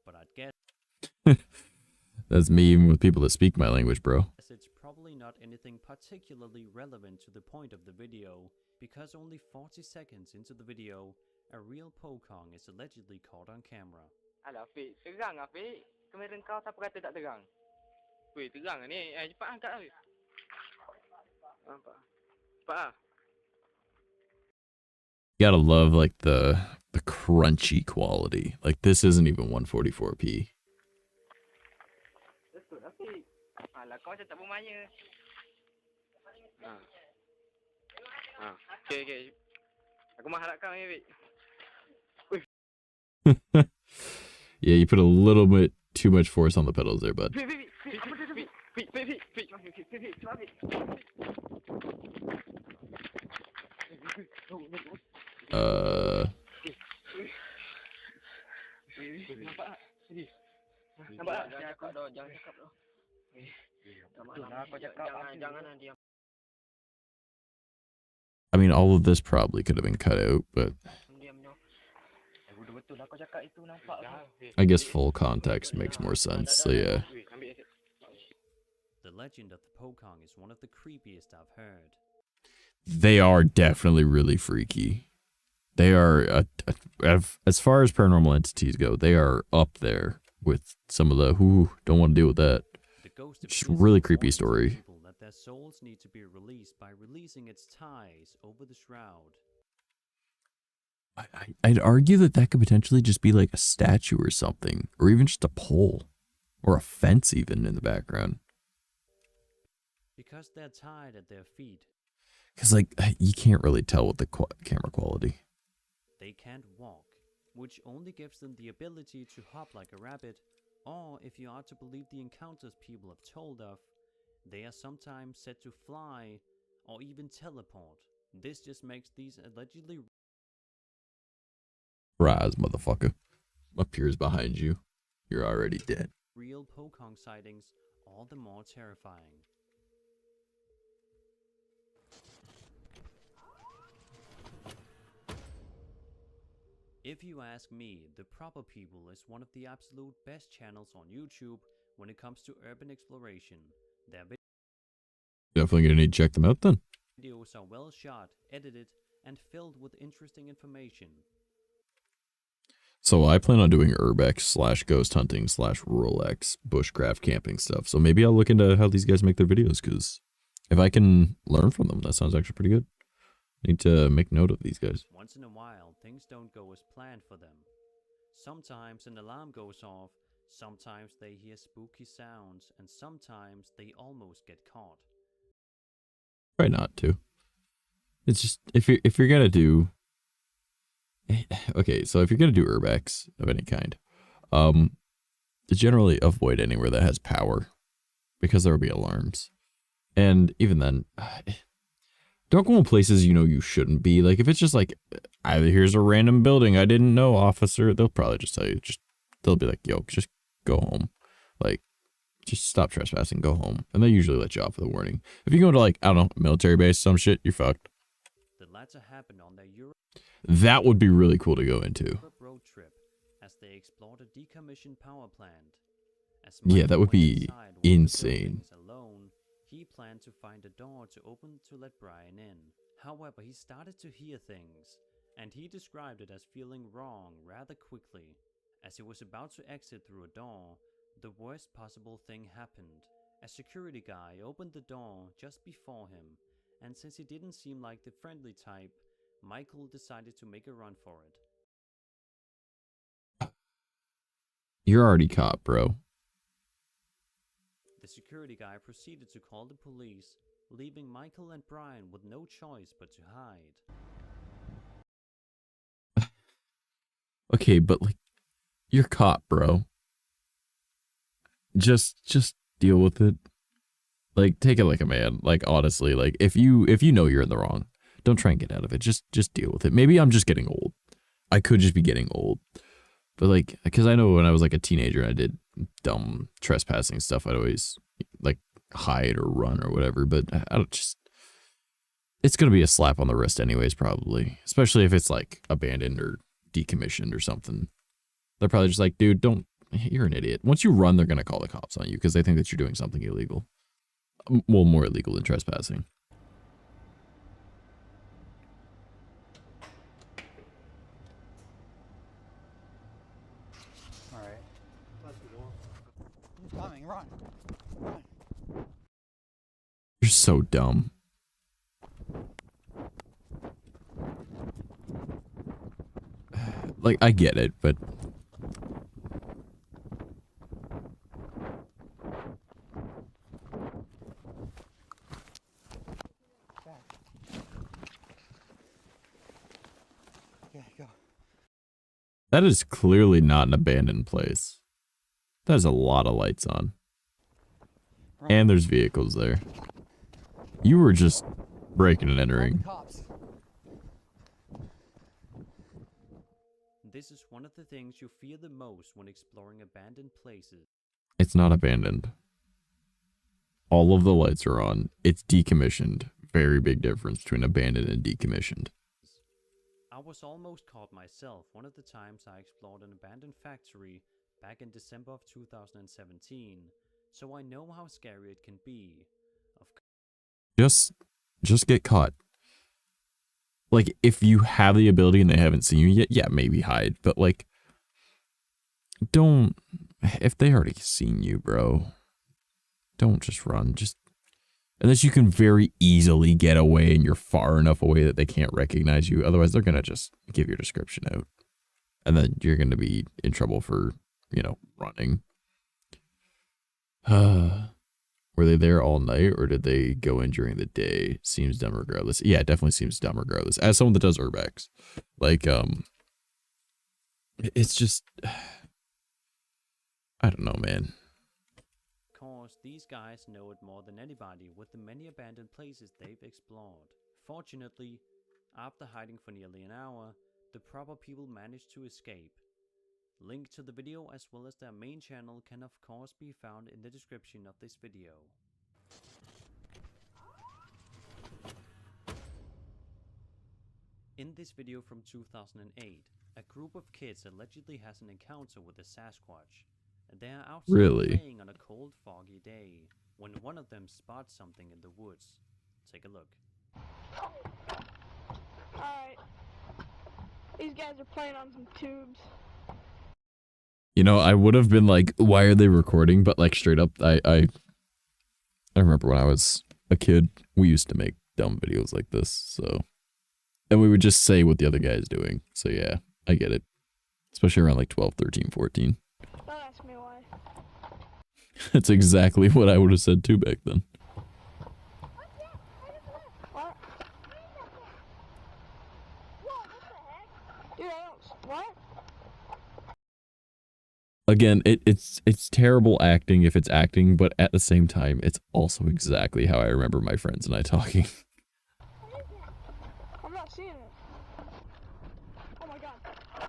but I'd guess That's me even with people that speak my language, bro. it's probably not anything particularly relevant to the point of the video, because only 40 seconds into the video, a real pokong is allegedly caught on camera. Alah, Fik. Terang lah, Fik. Kamera kau siapa kata tak terang? Weh, terang lah ni. Cepat angkat lah, Fik. Nampak? Cepat lah. You gotta love, like, the crunchy quality. Like, this isn't even 144p. Betul lah, Fik. Alah, kau macam tak bermaya. Okay. Aku mengharap kau ni, Fik. Yeah, you put a little bit too much force on the pedals there, bud. I mean, all of this probably could have been cut out, but I guess full context makes more sense, so yeah. The legend of the pokong is one of the creepiest I've heard. They are definitely really freaky. They are, as far as paranormal entities go, they are up there with some of the who don't want to deal with that. Just really creepy story. That their souls need to be released by releasing its ties over the shroud. I'd argue that that could potentially just be like a statue or something, or even just a pole, or a fence even in the background. Because they're tied at their feet. Because, like, you can't really tell with the camera quality. They can't walk, which only gives them the ability to hop like a rabbit, or if you are to believe the encounters people have told of, They are sometimes said to fly or even teleport. This just makes these allegedly Rise, motherfucker. My peer's behind you. You're already dead. real Pokong sightings all the more terrifying. If you ask me, The Proper People is one of the absolute best channels on YouTube when it comes to urban exploration. Their Definitely gonna need to check them out then. videos are well shot, edited, and filled with interesting information. So I plan on doing urbex / ghost hunting / rural X bushcraft camping stuff. So maybe I'll look into how these guys make their videos, because if I can learn from them, that sounds actually pretty good. Need to make note of these guys. Once in a while, things don't go as planned for them. Sometimes an alarm goes off, sometimes they hear spooky sounds, and sometimes they almost get caught. Try not to. It's just if you're gonna do okay, so if you're gonna do urbex of any kind, generally avoid anywhere that has power, because there will be alarms. And even then, don't go in places you know you shouldn't be. Like if it's just like, here's a random building I didn't know, officer, they'll probably just tell you, they'll be like, yo, just go home. Like, just stop trespassing, go home. And they usually let you off with a warning. If you go to like, I don't know, military base, some shit, you're fucked. The latter happened on their Europe That would be really cool to go into. road trip as they explored a decommissioned power plant. As Yeah, that Michael would went be inside one of the insane. buildings alone, he planned to find a door to open to let Brian in. However, he started to hear things, and he described it as feeling wrong rather quickly. As he was about to exit through a door, the worst possible thing happened. A security guy opened the door just before him, and since he didn't seem like the friendly type, Michael decided to make a run for it. You're already caught, bro. The security guy proceeded to call the police, leaving Michael and Brian with no choice but to hide. Okay, but like, you're caught, bro. Just deal with it. Like, take it like a man. Like, honestly, like if you know you're in the wrong, don't try and get out of it. Just deal with it. Maybe I'm just getting old. I could just be getting old. But like, because I know when I was like a teenager and I did dumb trespassing stuff, I'd always like hide or run or whatever. But I don't just, it's going to be a slap on the wrist anyways, probably. Especially if it's like abandoned or decommissioned or something. They're probably just like, dude, you're an idiot. Once you run, they're going to call the cops on you because they think that you're doing something illegal. Well, more illegal than trespassing. Alright. Let's go. He's coming, run. Run. You're so dumb. Like, I get it, but Yeah, go. that is clearly not an abandoned place. There's a lot of lights on. Run. And there's vehicles there. You were just breaking and Call entering. the cops. This is one of the things you fear the most when exploring abandoned places. It's not abandoned. All of the lights are on. It's decommissioned. Very big difference between abandoned and decommissioned. I was almost caught myself one of the times I explored an abandoned factory back in December of 2017, so I know how scary it can be. Just get caught. Like, if you have the ability and they haven't seen you yet, yeah, maybe hide. But, like, don't... If they already seen you, bro, don't just run. Just... Unless you can very easily get away and you're far enough away that they can't recognize you. Otherwise, they're going to just give your description out. And then you're going to be in trouble for, you know, running. Were they there all night or did they go in during the day? Seems dumb regardless. Yeah, it definitely seems dumb regardless. As someone that does urbex, like, it's just, I don't know, man. course, these guys know it more than anybody with the many abandoned places they've explored. Fortunately, after hiding for nearly an hour, the proper people managed to escape. Link to the video as well as their main channel can of course be found in the description of this video. In this video from 2008, a group of kids allegedly has an encounter with a Sasquatch. They are outside playing on a cold, foggy day when one of them spots something in the woods. Take a look. Alright. These guys are playing on some tubes. You know, I would have been like, why are they recording? But like straight up, I remember when I was a kid, we used to make dumb videos like this, so. And we would just say what the other guy is doing. So yeah, I get it. Especially around like 12, 13, 14. Don't ask me why. That's exactly what I would have said too back then. What? Whoa, what the heck? Dude, I don't... What? Again, it's terrible acting if it's acting, but at the same time, it's also exactly how I remember my friends and I talking. I'm not seeing it. Oh my god.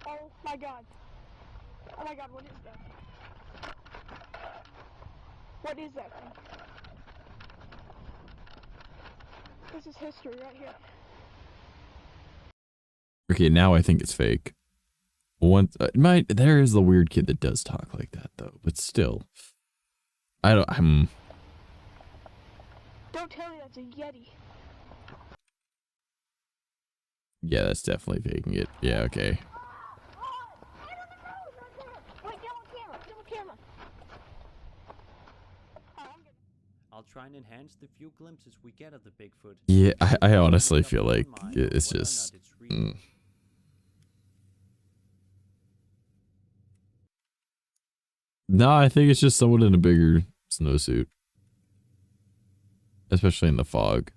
Oh my god. Oh my god, what is that? What is that thing? This is history right here. Okay, now I think it's fake. There is the weird kid that does talk like that though, but still, don't tell me that's a Yeti. Yeah, that's definitely faking it. Yeah, okay. Wait, get on camera. Get on camera. I'll try and enhance the few glimpses we get of the Bigfoot. Yeah, I honestly feel like it's just. No, I think it's just someone in a bigger snowsuit. Especially in the fog.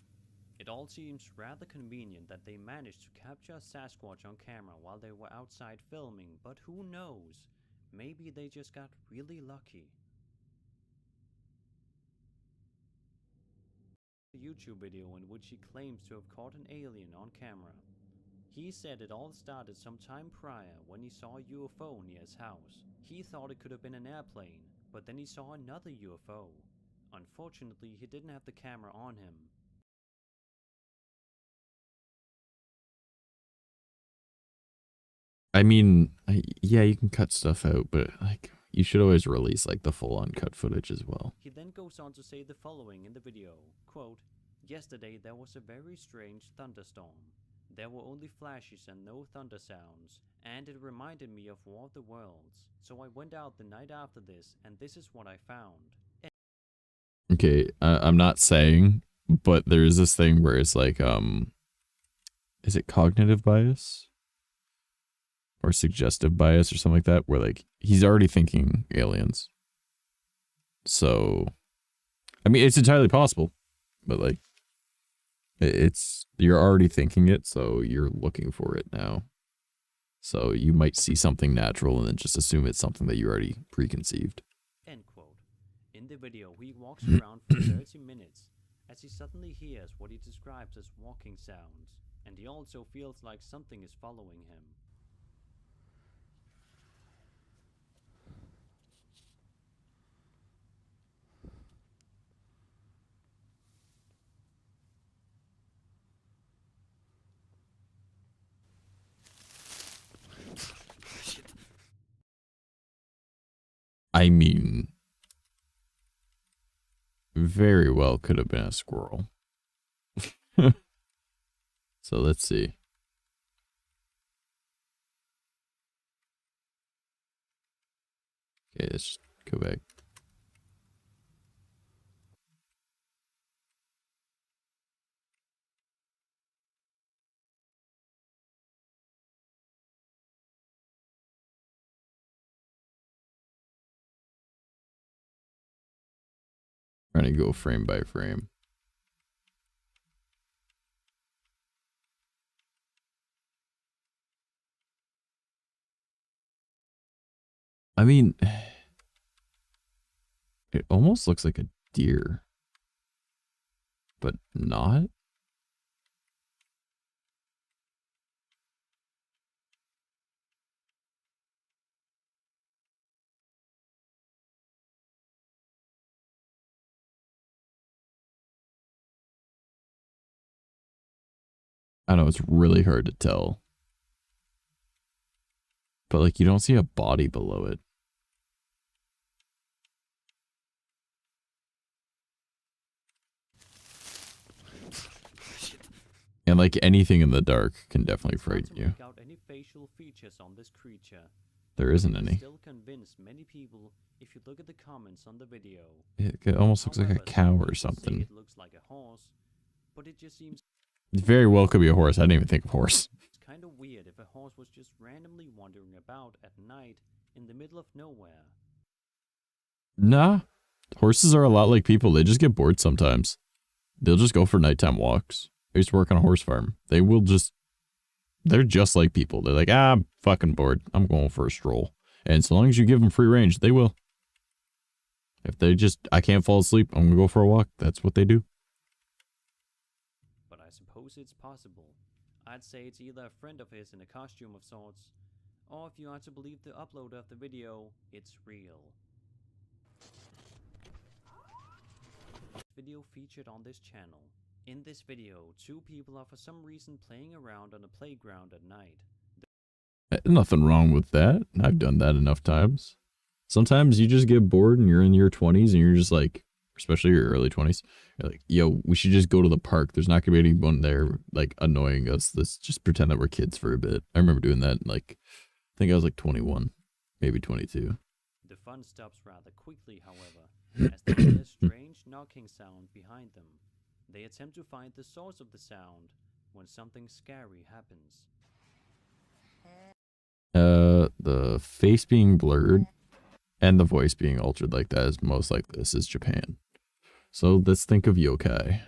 It all seems rather convenient that they managed to capture a Sasquatch on camera while they were outside filming, but who knows? Maybe they just got really lucky. A YouTube video in which he claims to have caught an alien on camera. He said it all started some time prior when he saw a UFO near his house. He thought it could have been an airplane, but then he saw another UFO. Unfortunately, he didn't have the camera on him. I mean, yeah, you can cut stuff out, but like you should always release like the full uncut footage as well. He then goes on to say the following in the video, quote, "Yesterday there was a very strange thunderstorm. There were only flashes and no thunder sounds, and it reminded me of War of the Worlds. So I went out the night after this, and this is what I found." Okay, I'm not saying, but there is this thing where it's like, is it cognitive bias? Or suggestive bias or something like that, where like, he's already thinking aliens. So, I mean, it's entirely possible, but like, you're already thinking it, so you're looking for it now. So you might see something natural and then just assume it's something that you already preconceived. End quote. In the video, he walks around for 30 minutes as he suddenly hears what he describes as walking sounds, and he also feels like something is following him. I mean, very well could have been a squirrel. So let's see. Okay, let's go back. Trying to go frame by frame. I mean, It almost looks like a deer, but not. I know it's really hard to tell, but like you don't see a body below it. And like anything in the dark can definitely frighten you. Out any facial features on this creature. There isn't any. Still convince many people if you look at the comments on the video. It almost looks like a cow or something. It looks like a horse, but it just seems It very well could be a horse. I didn't even think of horse. it's kind of weird if a horse was just randomly wandering about at night in the middle of nowhere. Nah. Horses are a lot like people. They just get bored sometimes. They'll just go for nighttime walks. I used to work on a horse farm. They're just like people. They're like, I'm fucking bored. I'm going for a stroll. And so long as you give them free range, they will. If they just, I can't fall asleep, I'm going to go for a walk. That's what they do. But I suppose it's possible. I'd say it's either a friend of his in a costume of sorts, or if you are to believe the uploader of the video, it's real. Video featured on this channel. In this video, two people are for some reason playing around on a playground at night. Nothing wrong with that. I've done that enough times. Sometimes you just get bored and you're in your 20s and you're just like, especially your early 20s, you're like, yo, we should just go to the park. There's not gonna be anyone there like annoying us. Let's just pretend that we're kids for a bit. I remember doing that like, I think I was like 21, maybe 22. The fun stops rather quickly, however, as they hear a strange knocking sound behind them. They attempt to find the source of the sound when something scary happens. The face being blurred and the voice being altered like that is most likely this is Japan. So let's think of yokai.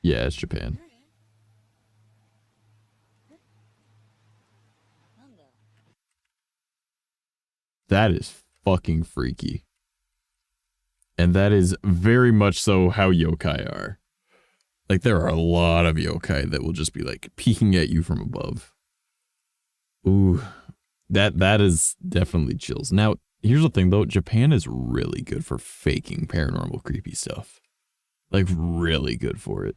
Yeah, it's Japan. That is fucking freaky. And that is very much so how yokai are. Like, there are a lot of yokai that will just be, like, peeking at you from above. Ooh. That is definitely chills. Now, here's the thing, though. Japan is really good for faking paranormal creepy stuff. Like, really good for it.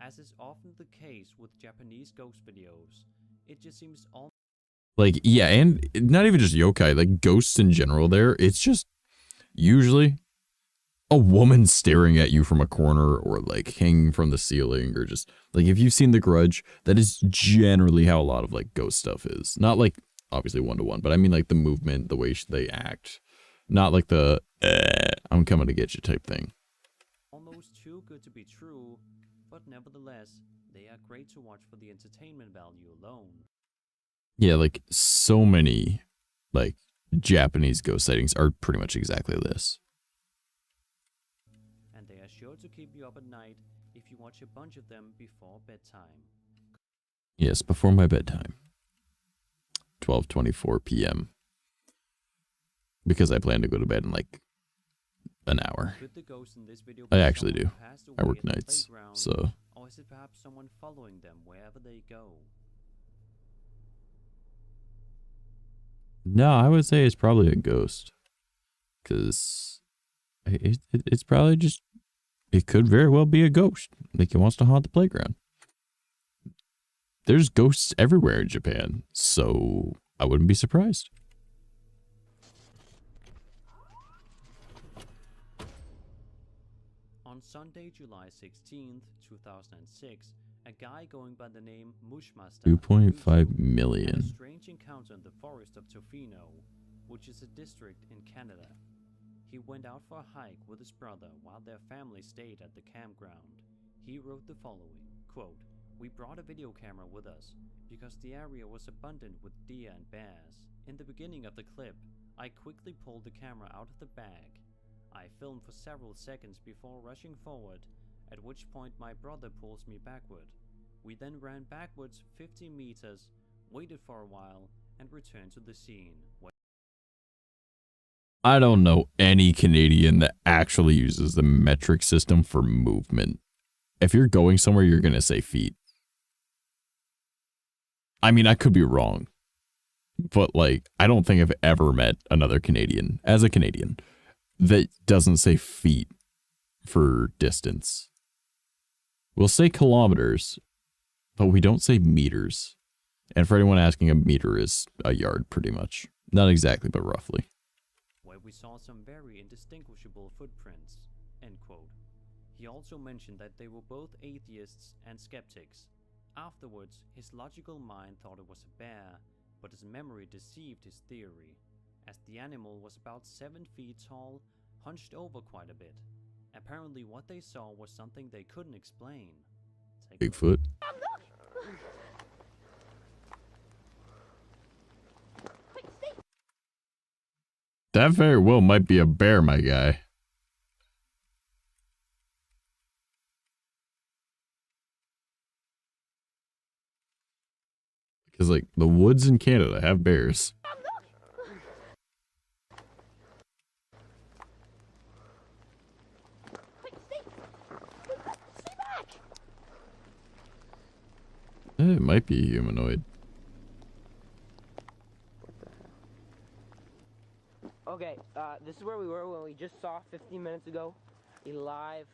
As is often the case with Japanese ghost videos, it just seems all Like, yeah, and not even just yokai, like ghosts in general there, it's just usually a woman staring at you from a corner or like hanging from the ceiling or just like if you've seen The Grudge, that is generally how a lot of like ghost stuff is. Not like obviously one-to-one, but I mean like the movement, the way they act. Not like the I'm coming to get you type thing. almost too good to be true, but nevertheless, they are great to watch for the entertainment value alone. Yeah, like so many like Japanese ghost sightings are pretty much exactly this. And they are sure to keep you up at night if you watch a bunch of them before bedtime. Yes, before my bedtime. 12:24 p.m. Because I plan to go to bed in like an hour. Could the ghost in this video I be actually someone do. who passed I away work at the nights, playground, so or is it perhaps someone following them wherever they go? no, I would say it's probably a ghost. Because it's probably just, it could very well be a ghost. Like it wants to haunt the playground. There's ghosts everywhere in Japan, so I wouldn't be surprised. On Sunday, July 16th, 2006, a guy going by the name Mushmaster 2.5 had a million. strange encounter in the forest of Tofino, which is a district in Canada. He went out for a hike with his brother while their family stayed at the campground. He wrote the following, quote, "We brought a video camera with us because the area was abundant with deer and bears. In the beginning of the clip, I quickly pulled the camera out of the bag. I filmed for several seconds before rushing forward, at which point my brother pulls me backward. We then ran backwards 50 meters, waited for a while, and returned to the scene. I don't know any Canadian that actually uses the metric system for movement. If you're going somewhere, you're going to say feet. I mean, I could be wrong. But, like, I don't think I've ever met another Canadian, as a Canadian, that doesn't say feet for distance. We'll say kilometers, but we don't say meters. And for anyone asking, a meter is a yard, pretty much. Not exactly, but roughly. Where we saw some very indistinguishable footprints, end quote. He also mentioned that they were both atheists and skeptics. Afterwards, his logical mind thought it was a bear, but his memory deceived his theory, as the animal was about 7 feet tall, hunched over quite a bit. Apparently what they saw was something they couldn't explain. Bigfoot. That very well might be a bear, my guy. Because, like, the woods in Canada have bears. It might be humanoid. Okay, this is where we were when we just saw 15 minutes ago a live,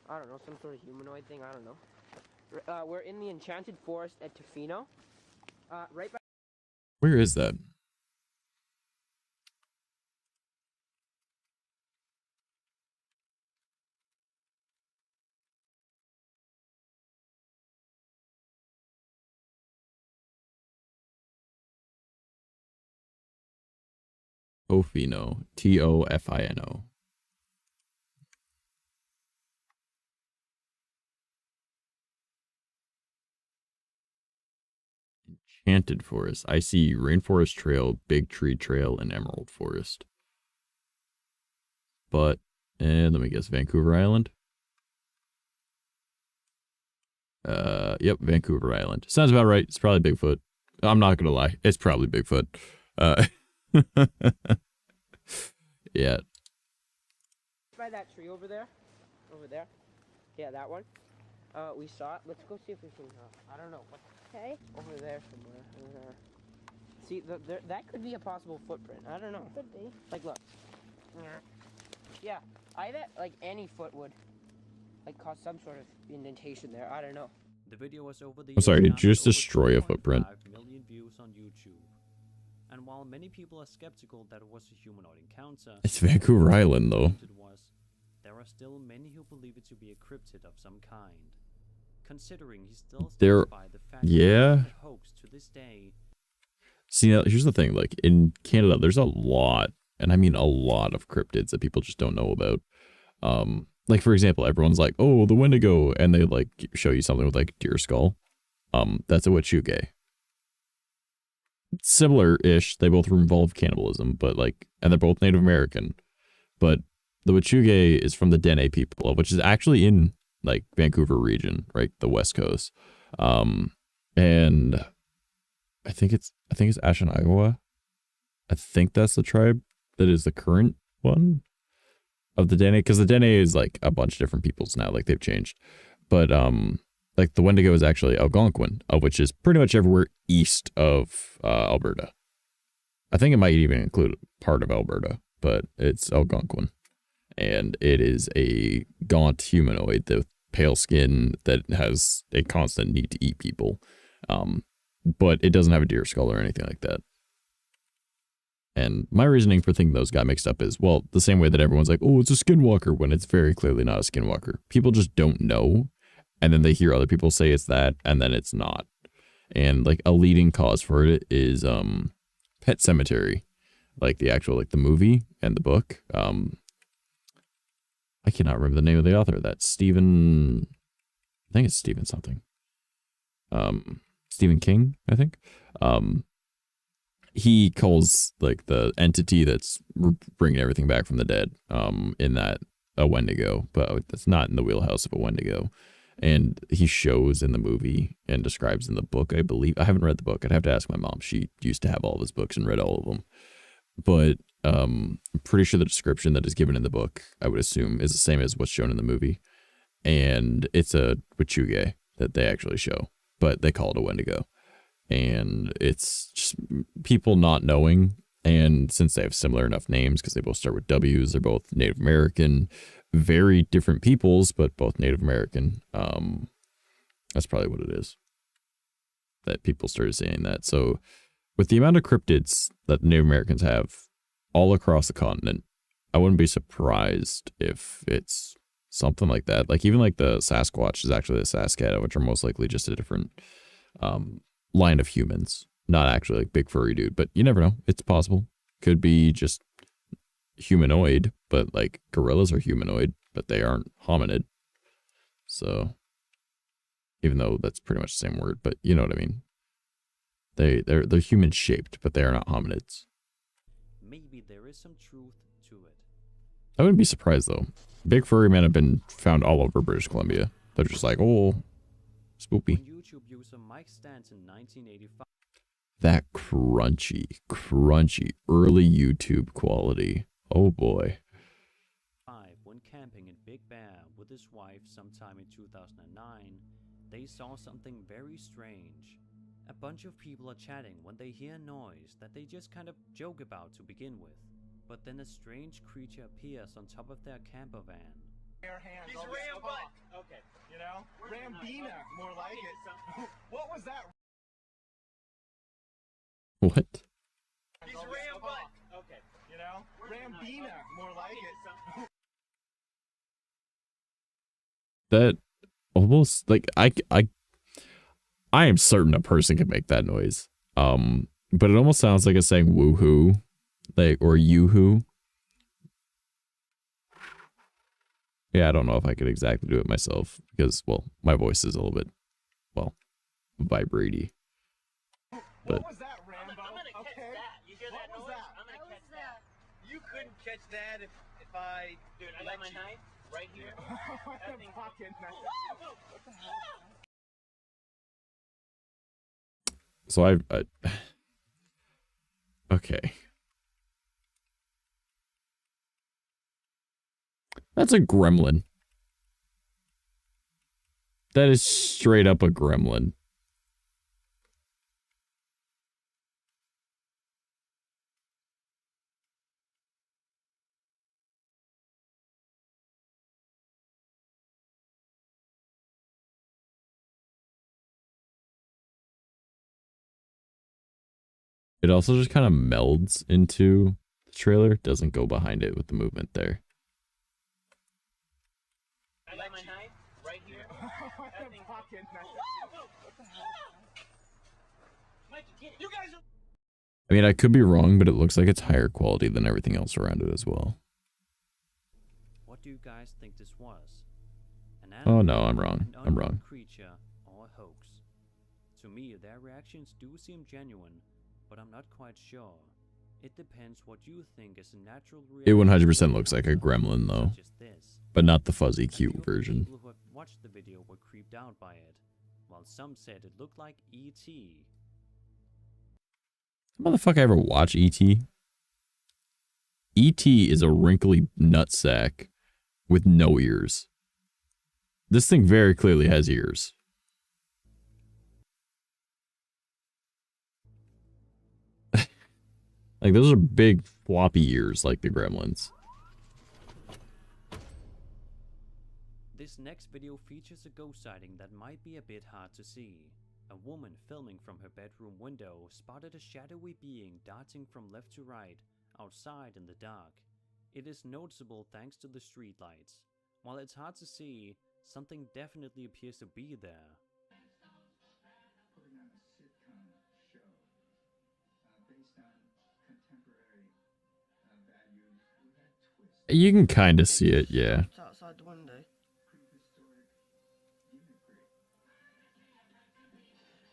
I don't know, some sort of humanoid thing, I don't know. We're in the enchanted forest at Tofino. Right by... Where is that? Tofino. Tofino. Enchanted Forest. I see Rainforest Trail, Big Tree Trail, and Emerald Forest. But, let me guess, Vancouver Island? Yep, Vancouver Island. Sounds about right. It's probably Bigfoot. I'm not gonna lie. It's probably Bigfoot. Yeah. By that tree over there. Over there. Yeah, that one. We saw it. Let's go see if we can, I don't know. Okay. Over there somewhere. See, that could be a possible footprint. I don't know. Could be. Like, look. Yeah, I bet, like, any foot would, like, cause some sort of indentation there. I don't know. The video was over the I'm sorry, did you just over destroy a footprint? 2.5 million views on YouTube. And while many people are skeptical that it was a humanoid encounter, It's Vancouver Island, though. it was, there are still many who believe it to be a cryptid of some kind. Considering he still stands by the fact yeah. that it's a hoax to this day. See, now, here's the thing. Like, in Canada, there's a lot, and I mean a lot of cryptids that people just don't know about. Like, for example, everyone's like, oh, the Wendigo, and they, like, show you something with, like, deer skull. That's a Witchuge. Similar-ish. They both involve cannibalism, but, like, and they're both Native American. But the Witchuge is from the Dene people, which is actually in, like, Vancouver region, right? The West Coast. And I think it's Ashanagawa. I think that's the tribe that is the current one of the Dene, because the Dene is like a bunch of different peoples now, like they've changed. But like the Wendigo is actually Algonquin, which is pretty much everywhere east of Alberta. I think it might even include part of Alberta, but it's Algonquin. And it is a gaunt humanoid with pale skin that has a constant need to eat people. But it doesn't have a deer skull or anything like that. And my reasoning for thinking those got mixed up is, well, the same way that everyone's like, oh, it's a skinwalker, when it's very clearly not a skinwalker. People just don't know. And then they hear other people say it's that, and then it's not. And like a leading cause for it is Pet Sematary. Like the actual, like the movie and the book. I cannot remember the name of the author of that. I think it's Stephen something. Stephen King, I think. he calls like the entity that's bringing everything back from the dead in that a Wendigo, but it's not in the wheelhouse of a Wendigo. And he shows in the movie and describes in the book, I believe. I haven't read the book. I'd have to ask my mom. She used to have all of his books and read all of them. But I'm pretty sure the description that is given in the book, I would assume, is the same as what's shown in the movie. And it's a Wichuge that they actually show, but they call it a Wendigo. And it's just people not knowing. And since they have similar enough names, because they both start with W's, they're both Native American, very different peoples, but both Native American. That's probably what it is. That people started saying that. So with the amount of cryptids that Native Americans have all across the continent, I wouldn't be surprised if it's something like that. Like even like the Sasquatch is actually the Saskatchewan, which are most likely just a different line of humans. Not actually like big furry dude, but you never know. It's possible. Could be just humanoid, but like gorillas are humanoid, but they aren't hominid. So even though that's pretty much the same word, but you know what I mean. They're human shaped, but they are not hominids. Maybe there is some truth to it. I wouldn't be surprised though. Big furry men have been found all over British Columbia. They're just like, oh, spoopy. When YouTube user Mike Stantz in 1985. That crunchy early YouTube quality. Oh boy. When camping in Big Bear with his wife sometime in 2009, they saw something very strange. A bunch of people are chatting when they hear a noise that they just kind of joke about to begin with. But then a strange creature appears on top of their camper van. He's Rambuck. Okay. You know? Rambina, more like it. What was that? What? He's Rambuck. Okay. You know? Rambina, more like it. That almost like I am certain a person can make that noise. But it almost sounds like it's saying woohoo, like, or yoo-hoo. Yeah, I don't know if I could exactly do it myself because, well, my voice is a little bit, well, vibratey. But What was that, Rambo? I'm gonna catch that. You hear that noise? I'm gonna catch that. You couldn't catch that if I... Dude, I got my knife right here. That thing fucking knife. What the hell? so I okay. That's a gremlin. That is straight up a gremlin. It also just kind of melds into the trailer. Doesn't go behind it with the movement there. I got my knife right here. That thing fucking knife. What the hell? Mike, you guys are... I mean, I could be wrong, but it looks like it's higher quality than everything else around it as well. What do you guys think this was? An Oh no, I'm wrong. an I'm wrong. creature or a hoax? To me, their reactions do seem genuine, but I'm not quite sure. It depends what you think is a natural It reaction. 100% looks like a gremlin though, Such as this. but not the fuzzy A few cute of the version. People who have watched the video were creeped out by it, while some said it looked like E.T. Motherfucker ever watch E.T.? E.T. is a wrinkly nutsack with no ears. This thing very clearly has ears. Like, those are big, floppy ears like the gremlins. This next video features a ghost sighting that might be a bit hard to see. A woman filming from her bedroom window spotted a shadowy being darting from left to right, outside in the dark. It is noticeable thanks to the street lights. While it's hard to see, something definitely appears to be there. You can kind of see it, yeah. It's outside the window.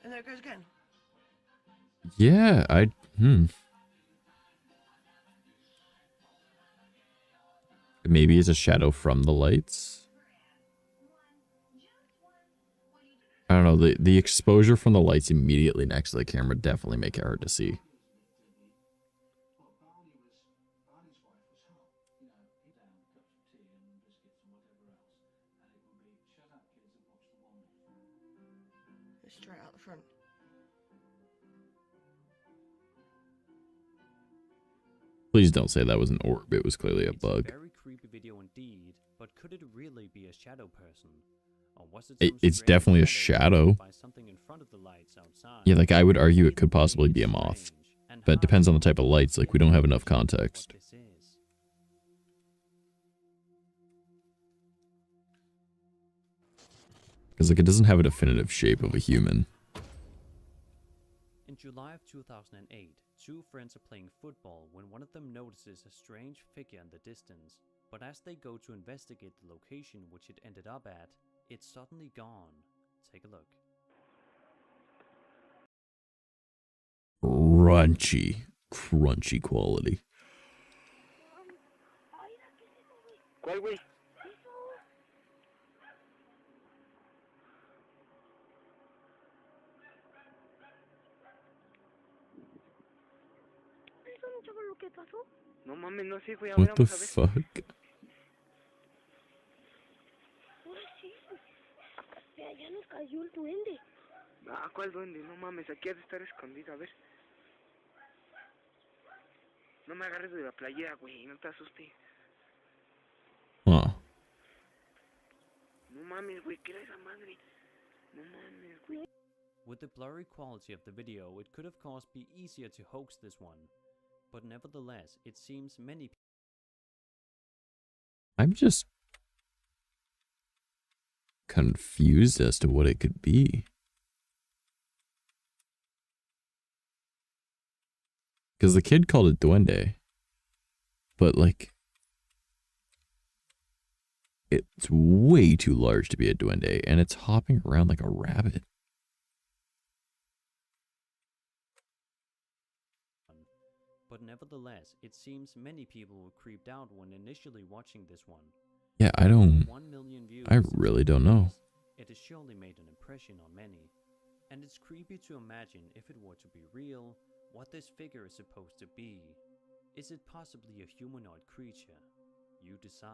And there it goes again. Yeah, Maybe it's a shadow from the lights. I don't know. The exposure from the lights immediately next to the camera definitely make it hard to see. Let's try it out the front. Please don't say that was an orb. It was clearly a bug. It's a very creepy video indeed, but could it really be a shadow person? Or was it some It's strange definitely a shadow shadow. by something in front of the lights outside? Yeah, like I would argue it could possibly be a moth. But it depends on the type of lights. Like we don't have enough context. This is. Because like it doesn't have a definitive shape of a human. In July of 2008, two friends are playing football when one of them notices a strange figure in the distance. But as they go to investigate the location which it ended up at, it's suddenly gone. Take a look. Crunchy quality. ¿Cuál, güey? ¿Eso no sabes lo que pasó? No mames, no sé, güey. What the Vamos a ver. fuck? Ahora sí. Mira, ya nos cayó el duende. Ah, ¿cuál duende? No mames, aquí ha de estar escondido, a ver. No me agarres de la playera, güey, no te asustes. Huh. No mames, güey, ¿qué era esa madre? No mames, güey. With the blurry quality of the video, it could of course be easier to hoax this one. But nevertheless, it seems many I'm just confused as to what it could be. Because the kid called it duende. But like, it's way too large to be a duende, and it's hopping around like a rabbit. But nevertheless, it seems many people were creeped out when initially watching this one. Yeah, I don't... 1 million views I really don't know. It has surely made an impression on many. And it's creepy to imagine if it were to be real, what this figure is supposed to be. Is it possibly a humanoid creature? You decide.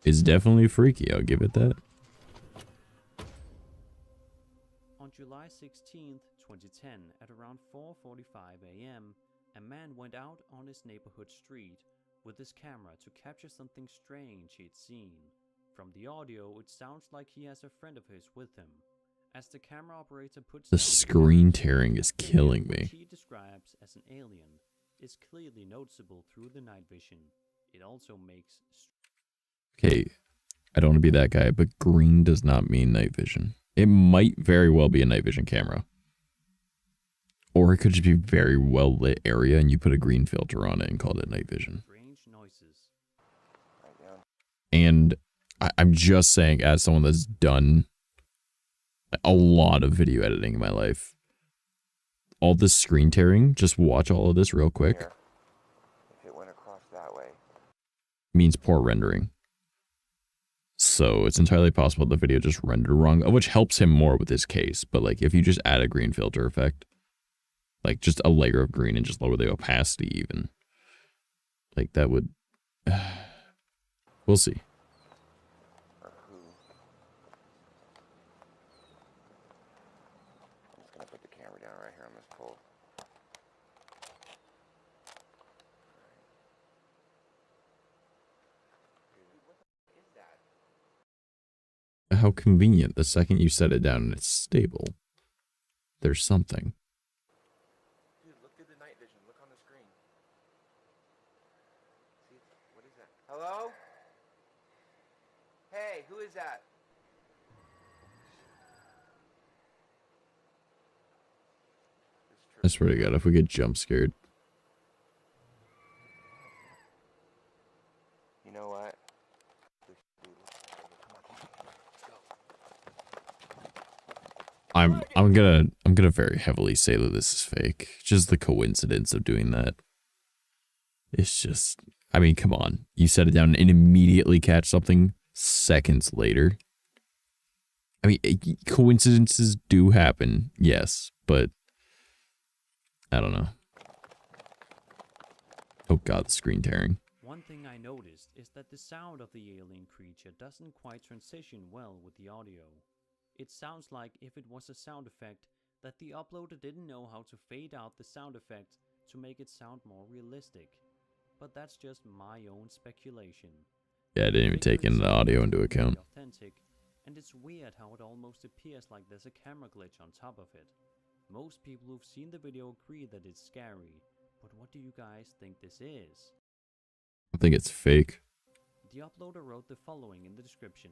It's definitely freaky, I'll give it that. On July 16th, 2010, at around 4:45 a.m., a man went out on his neighborhood street with his camera to capture something strange he'd seen. From the audio, it sounds like he has a friend of his with him. As the camera operator puts The screen tearing is killing me. which he describes as an alien, is clearly noticeable through the night vision. It also makes... Okay, I don't want to be that guy, but green does not mean night vision. It might very well be a night vision camera. Or it could just be very well lit area and you put a green filter on it and called it night vision. strange noises. And I'm just saying, as someone that's done a lot of video editing in my life, all this screen tearing, just watch all of this real quick. If it went across that way. Means poor rendering. So it's entirely possible the video just rendered wrong, which helps him more with his case. But like if you just add a green filter effect, like just a layer of green and just lower the opacity even, like that would, we'll see. Or who? I'm just gonna put the camera down right here on this pole. How convenient. The second you set it down and it's stable, there's something. Dude, look through the night vision. Look on the screen. See, what is that? Hello? Hey, who is that? I swear to God, if we get jump scared. You know what? I'm gonna very heavily say that this is fake. Just the coincidence of doing that. It's just, I mean, come on. You set it down and immediately catch something seconds later. I mean, coincidences do happen, yes, but I don't know. Oh god, the screen tearing. One thing I noticed is that the sound of the alien creature doesn't quite transition well with the audio. It sounds like if it was a sound effect that the uploader didn't know how to fade out the sound effect to make it sound more realistic. But that's just my own speculation. Yeah, I didn't even take in the audio into account. Authentic, and it's weird how it almost appears like there's a camera glitch on top of it. Most people who've seen the video agree that it's scary, but what do you guys think this is? I think it's fake. The uploader wrote the following in the description.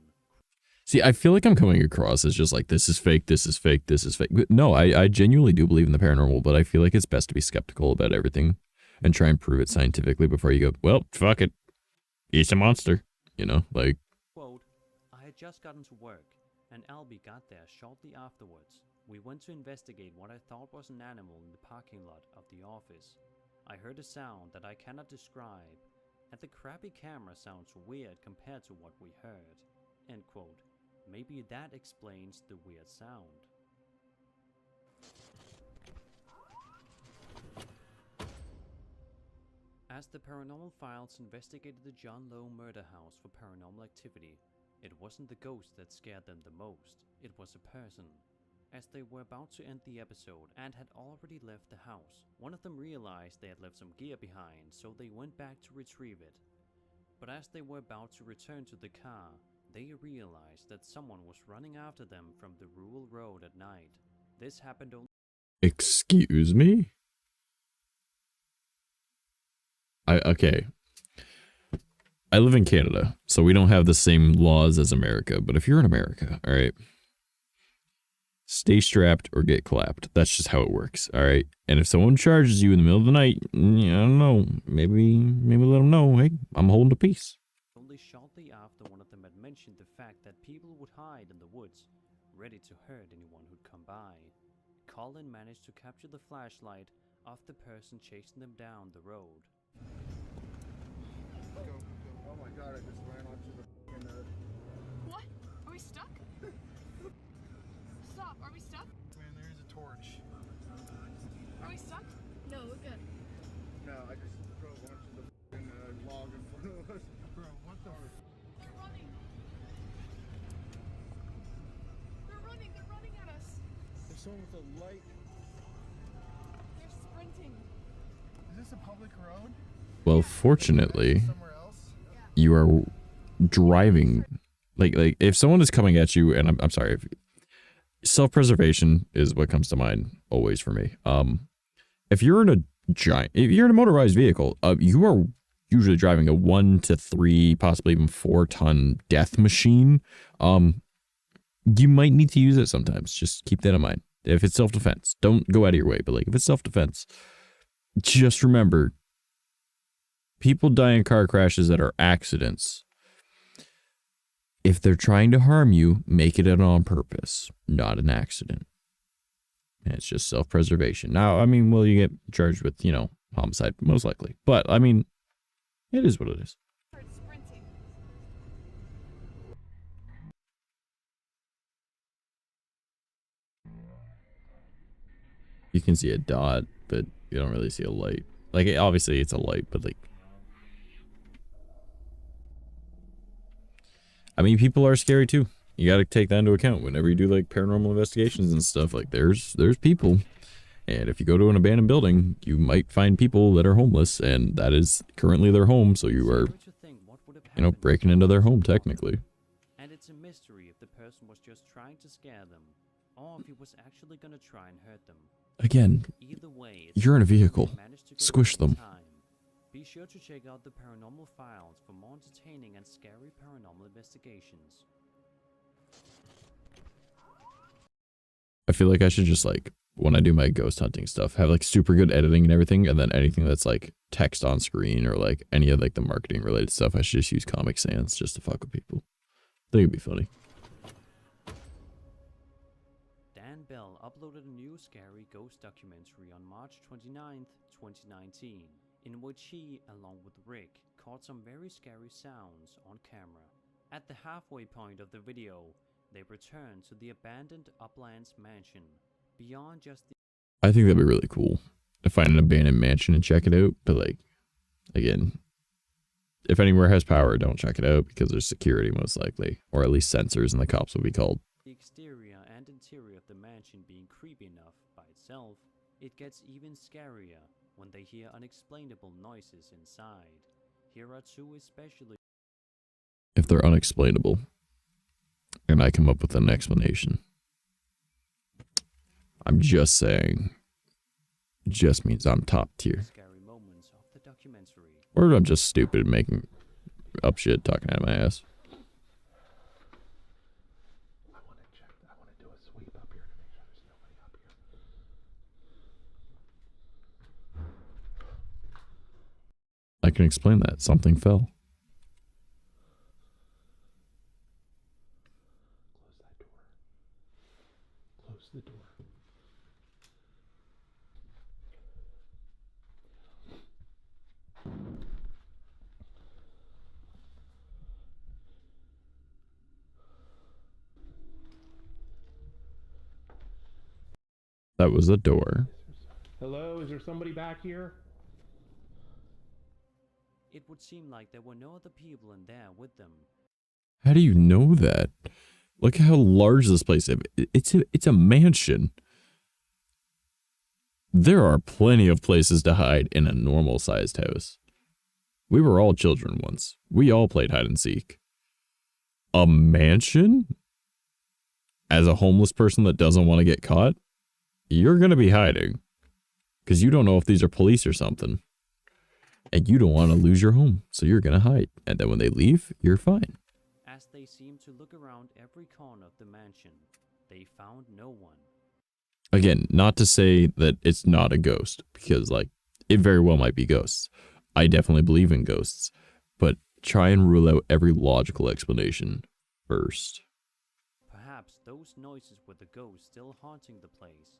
See, I feel like I'm coming across as just like, this is fake, this is fake, this is fake. But no, I genuinely do believe in the paranormal, but I feel like it's best to be skeptical about everything and try and prove it scientifically before you go, well, fuck it. It's a monster. You know, like... Quote, I had just gotten to work, and Albie got there shortly afterwards. We went to investigate what I thought was an animal in the parking lot of the office. I heard a sound that I cannot describe, and the crappy camera sounds weird compared to what we heard. End quote. Maybe that explains the weird sound. As the Paranormal Files investigated the John Lowe murder house for paranormal activity, it wasn't the ghost that scared them the most, it was a person. As they were about to end the episode and had already left the house, one of them realized they had left some gear behind, so they went back to retrieve it. But as they were about to return to the car, they realized that someone was running after them from the rural road at night. This happened only... Excuse me? Okay. I live in Canada, so we don't have the same laws as America, but if you're in America, alright, stay strapped or get clapped. That's just how it works, alright? And if someone charges you in the middle of the night, I don't know, maybe let them know, hey, I'm holding the peace. Only shortly after one of them had mentioned the fact that people would hide in the woods, ready to hurt anyone who'd come by. Colin managed to capture the flashlight of the person chasing them down the road. Oh my god, I just ran onto the f***ing What? Are we stuck? Stop, are we stuck? Man, there is a torch. Are we stuck? No, we're good. No, I just drove onto the f***ing log in front of us. Bro, what the f***? They're running. They're running at us. There's someone with a light. They're sprinting. Is this a public road? Well, fortunately, you are driving, like if someone is coming at you, and I'm sorry, self-preservation is what comes to mind always for me. If you're in a motorized vehicle, you are usually driving a 1 to 3, possibly even 4-ton death machine. You might need to use it sometimes. Just keep that in mind. If it's self-defense, don't go out of your way, but like if it's self-defense, just remember, people die in car crashes that are accidents. If they're trying to harm you, make it on purpose, not an accident. And it's just self-preservation. Now, I mean, will you get charged with, you know, homicide? Most likely. But, I mean, it is what it is. You can see a dot, but you don't really see a light. Like, obviously it's a light, but like... I mean, people are scary too. You gotta take that into account whenever you do like paranormal investigations and stuff. Like, there's people. And if you go to an abandoned building, you might find people that are homeless, and that is currently their home, so you are, you know, breaking into their home, technically. And it's a mystery if the person was just trying to scare them, or if he was actually gonna try and hurt them. Again, Either way, you're in a vehicle. Squish them. Be sure to check out the Paranormal Files for more entertaining and scary paranormal investigations. I feel like I should just like, when I do my ghost hunting stuff, have like super good editing and everything, and then anything that's like text on screen or like any of like the marketing related stuff, I should just use Comic Sans just to fuck with people. I think it'd be funny. Dan Bell uploaded a new scary ghost documentary on March 29th, 2019, in which he, along with Rick, caught some very scary sounds on camera. At the halfway point of the video, they return to the abandoned Uplands mansion. Beyond just the I think that'd be really cool to find an abandoned mansion and check it out. But like, again, if anywhere has power, don't check it out because there's security most likely, or at least sensors, and the cops will be called. The exterior and interior of the mansion being creepy enough by itself, it gets even scarier when they hear unexplainable noises inside. Here are two especially. If they're unexplainable, and I come up with an explanation, I'm just saying, just means I'm top tier. Scary moments of the documentary. Or I'm just stupid making up shit, talking out of my ass. I want to check. I want to do a sweep up here to make sure there's nobody up here. I can explain that. Something fell. Close that door. Close the door. That was a door. Hello, is there somebody back here? It would seem like there were no other people in there with them. How do you know that? Look how large this place is. It's a mansion. There are plenty of places to hide in a normal sized house. We were all children once. We all played hide and seek. A mansion? As a homeless person that doesn't want to get caught, you're going to be hiding. Because you don't know if these are police or something. And you don't want to lose your home. So you're going to hide. And then when they leave, you're fine. As they seemed to look around every corner of the mansion, they found no one. Again, not to say that it's not a ghost. Because, like, it very well might be ghosts. I definitely believe in ghosts. But try and rule out every logical explanation first. Perhaps those noises were the ghosts still haunting the place.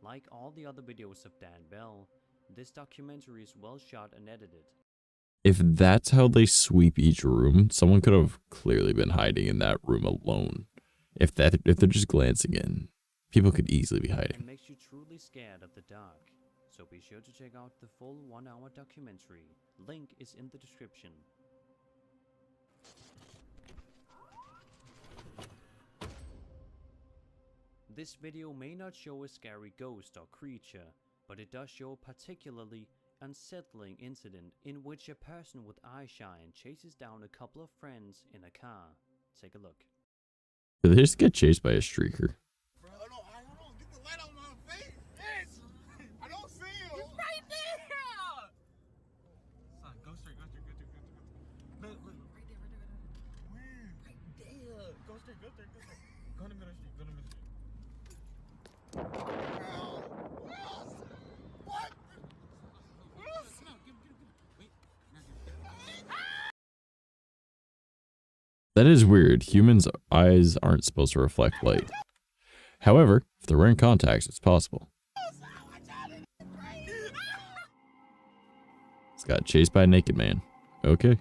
Like all the other videos of Dan Bell, this documentary is well shot and edited. If that's how they sweep each room, someone could have clearly been hiding in that room alone. If they're just glancing in, people could easily be It hiding. makes you truly scared of the dark. So be sure to check out the full 1-hour documentary. Link is in the description. This video may not show a scary ghost or creature, but it does show a particularly unsettling incident in which a person with eye shine chases down a couple of friends in a car. Take a look. Did they just get chased by a streaker? That is weird. Humans' eyes aren't supposed to reflect light. However, if they're wearing contacts, it's possible. It's got chased by a naked man. Okay.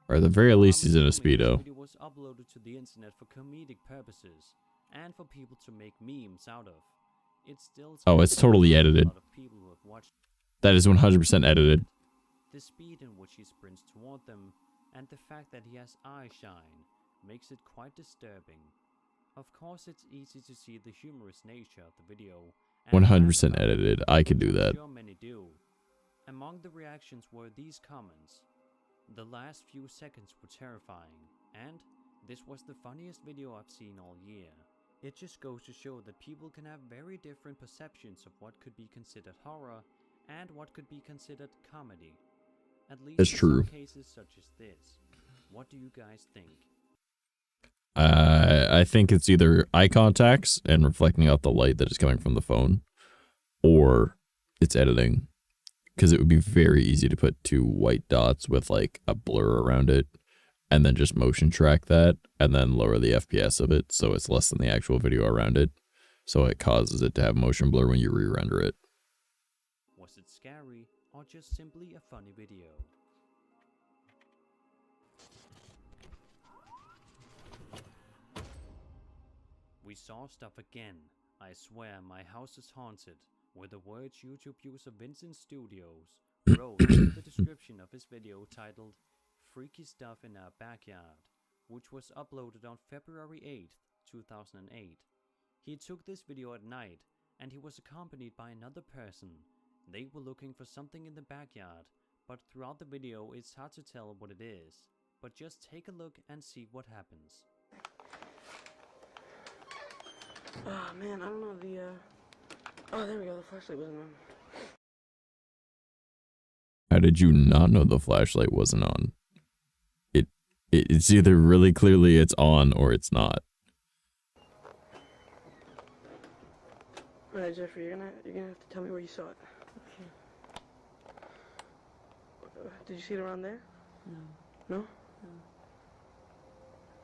Or at the very least, he's in a Speedo. This video was uploaded to the internet for comedic purposes and for people to make memes out of. It's still Oh, it's totally edited. a lot of people who have watched That is 100% edited. the speed in which he sprints toward them, and the fact that he has eye shine, makes it quite disturbing. Of course, it's easy to see the humorous nature of the video. and 100% edited. I could do that. Sure many do. Among the reactions were these comments. The last few seconds were terrifying, and this was the funniest video I've seen all year. It just goes to show that people can have very different perceptions of what could be considered horror and what could be considered comedy. At least That's in true. some cases such as this. What do you guys think? I think it's either eye contacts and reflecting out the light that is coming from the phone, or it's editing. Because it would be very easy to put two white dots with like a blur around it and then just motion track that and then lower the FPS of it so it's less than the actual video around it. So it causes it to have motion blur when you re-render it. Was it scary or just simply a funny video? We saw stuff again. I swear my house is haunted, where the words YouTube user Vincent Studios wrote in the description of his video titled Freaky Stuff in Our Backyard, which was uploaded on February 8th, 2008. He took this video at night, and he was accompanied by another person. They were looking for something in the backyard, but throughout the video it's hard to tell what it is. But just take a look and see what happens. Oh man, I don't know the oh, there we go, the flashlight wasn't on. How did you not know the flashlight wasn't on? It's either really clearly it's on or it's not. Alright, Jeffrey, you're gonna have to tell me where you saw it. Okay. Did you see it around there? No. No? No.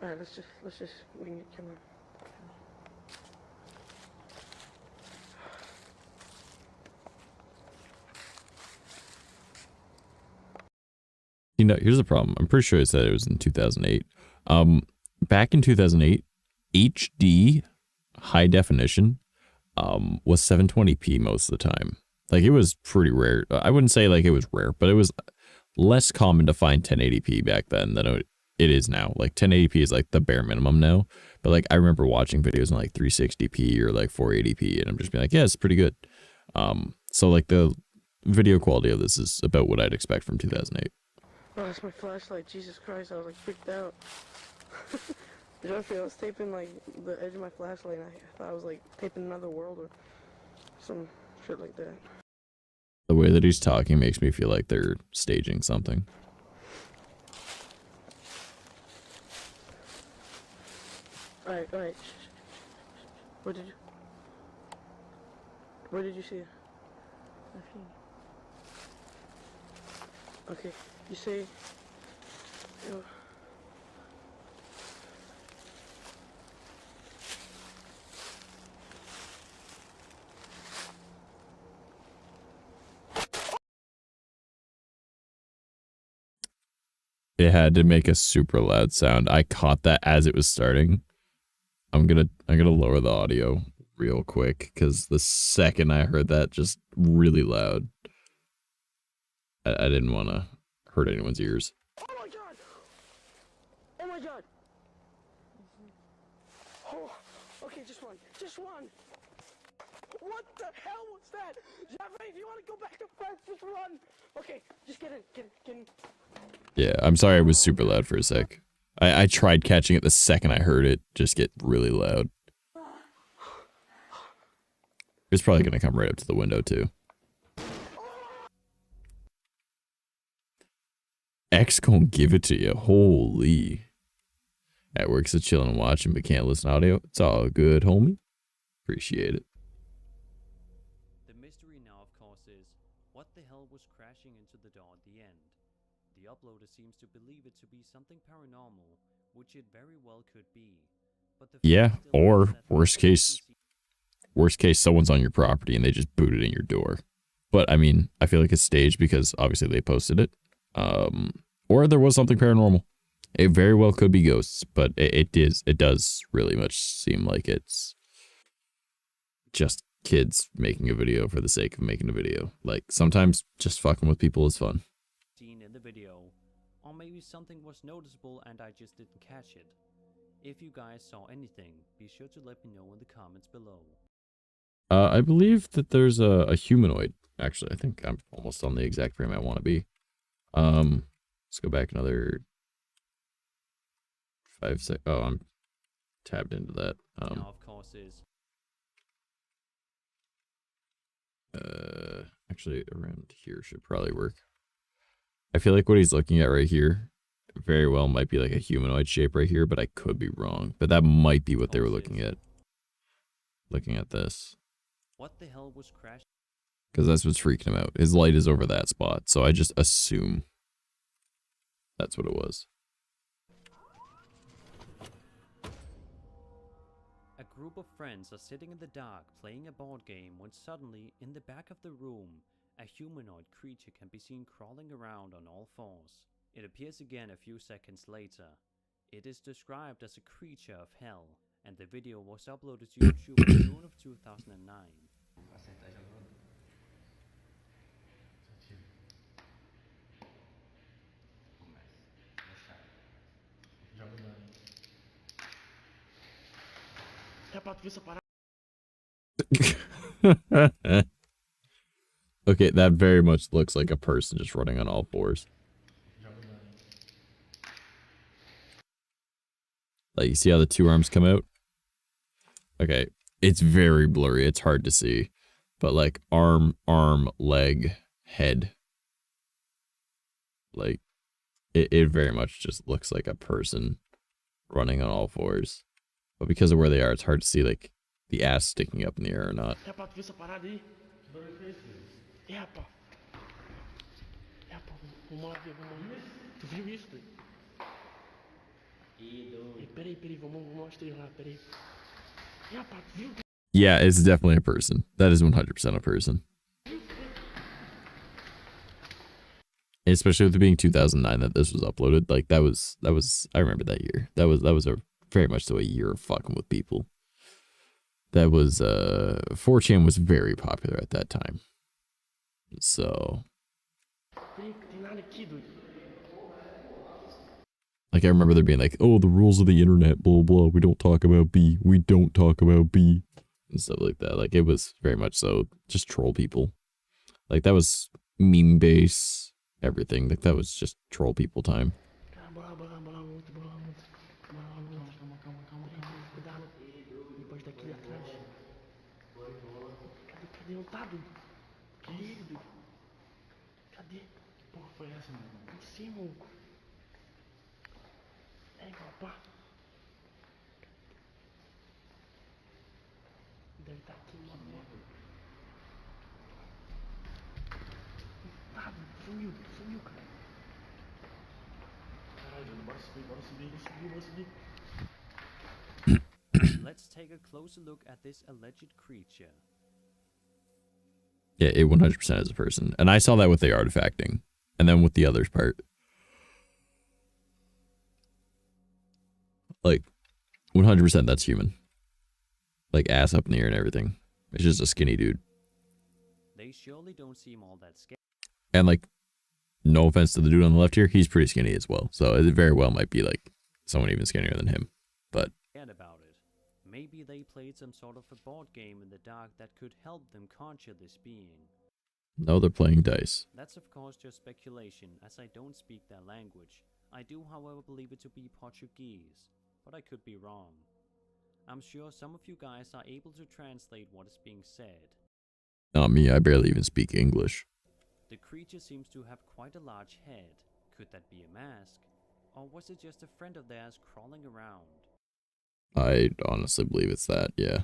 Alright, let's just we can get camera. You know, here's the problem. I'm pretty sure it said it was in 2008. Back in 2008, HD high definition was 720p most of the time. Like, it was pretty rare. I wouldn't say like it was rare, but it was less common to find 1080p back then than it is now. Like 1080p is like the bare minimum now. But like I remember watching videos in like 360p or like 480p, and I'm just being like, yeah, it's pretty good. So like the video quality of this is about what I'd expect from 2008. Oh, that's my flashlight. Jesus Christ, I was like freaked out. Jeffrey, I was taping like the edge of my flashlight, and I thought I was like taping another world or some shit like that. The way that he's talking makes me feel like they're staging something. Alright, alright. Where did you see it? Okay, you say... Oh. It had to make a super loud sound. I caught that as it was starting. I'm gonna lower the audio real quick because the second I heard that just really loud, I didn't want to hurt anyone's ears. Oh my god! Oh my god! Oh, okay, just one. Just one! What the hell was that? Jeffrey, if you want to go back to front, just run! Okay, just get in. Yeah, I'm sorry it was super loud for a sec. I tried catching it the second I heard it just get really loud. It's probably going to come right up to the window too. X gonna give it to you. Holy. At work, so chilling and watching, but can't listen to audio. It's all good, homie. Appreciate it. The mystery now, of course, is what the hell was crashing into the door at the end? The uploader seems to believe it to be something paranormal, which it very well could be. But the Yeah, or worst case, someone's on your property and they just booted in your door. But I mean, I feel like it's staged because obviously they posted it. Or there was something paranormal. It very well could be ghosts, but it does really much seem like it's just kids making a video for the sake of making a video. Like, sometimes just fucking with people is fun. Seen in the video, or maybe something was noticeable and I just didn't catch it. If you guys saw anything, be sure to let me know in the comments below. I believe that there's a humanoid. Actually, I think I'm almost on the exact frame I want to be. Let's go back another 5 seconds. Oh, I'm tabbed into that. Now, of course, is actually around here should probably work. I feel like what he's looking at right here very well might be like a humanoid shape right here, but I could be wrong. But that might be what they were looking at. Looking at this. what the hell was crashing? Because that's what's freaking him out. His light is over that spot, so I just assume that's what it was. group of friends are sitting in the dark playing a board game when suddenly, in the back of the room, a humanoid creature can be seen crawling around on all fours. It appears again a few seconds later. It is described as a creature of hell, and the video was uploaded to YouTube in June of 2009. Okay, that very much looks like a person just running on all fours. Like, you see how the two arms come out? Okay, it's very blurry. It's hard to see. But, like, arm, leg, head. Like, it very much just looks like a person running on all fours. But because of where they are, it's hard to see, like, the ass sticking up in the air or not. É, pá, tu viu essa parada aí? É, pá. É, pá, vamos lá ver, vamos lá. Tu viu isso? Peraí, vamos mostrar lá, peraí. É, pá, tu viu? Yeah, it's definitely a person. That is 100% a person. Especially with it being 2009 that this was uploaded. Like, that was, I remember that year. That was a very much so a year of fucking with people. That was, 4chan was very popular at that time. So. Like, I remember there being like, oh, the rules of the internet, blah, blah, we don't talk about B. We don't talk about B. And stuff like that. Like, it was very much so just troll people. Like, that was meme base, everything. Like, that was just troll people time. Depois daquele atrás. Cadê o Tado? Cadê ele, doido? Cadê? Que porra foi essa, mano? Em cima. É igual, pá. Deve estar aqui, mano. Tado, sumiu, cara. Caralho, bora subir. Let's take a closer look at this alleged creature. Yeah, it 100% is a person. And I saw that with the artifacting. And then with the others part. Like, 100% that's human. Like, ass up in the air and everything. It's just a skinny dude. They surely don't seem all that scary. And, like, no offense to the dude on the left here, he's pretty skinny as well. So it very well might be, like, someone even skinnier than him. But About it. Maybe they played some sort of a board game in the dark that could help them conjure this being. no, they're playing dice. That's of course just speculation, as I don't speak their language. I do, however, believe it to be Portuguese, but I could be wrong. I'm sure some of you guys are able to translate what is being said. Not me, I barely even speak English. The creature seems to have quite a large head. Could that be a mask? Or was it just a friend of theirs crawling around? I honestly believe it's that, yeah.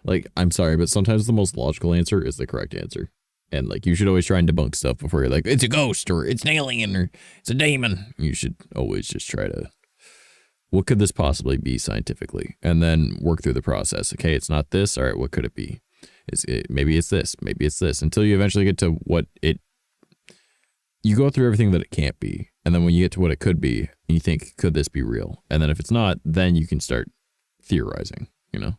Like, I'm sorry, but sometimes the most logical answer is the correct answer. And, like, you should always try and debunk stuff before you're like, it's a ghost, or it's an alien, or it's a demon. You should always just try to, what could this possibly be scientifically? And then work through the process. Okay, it's not this. All right, what could it be? Maybe it's this. Maybe it's this. Until you eventually get to what it, you go through everything that it can't be. And then when you get to what it could be, and you think, could this be real? And then if it's not, then you can start theorizing, you know?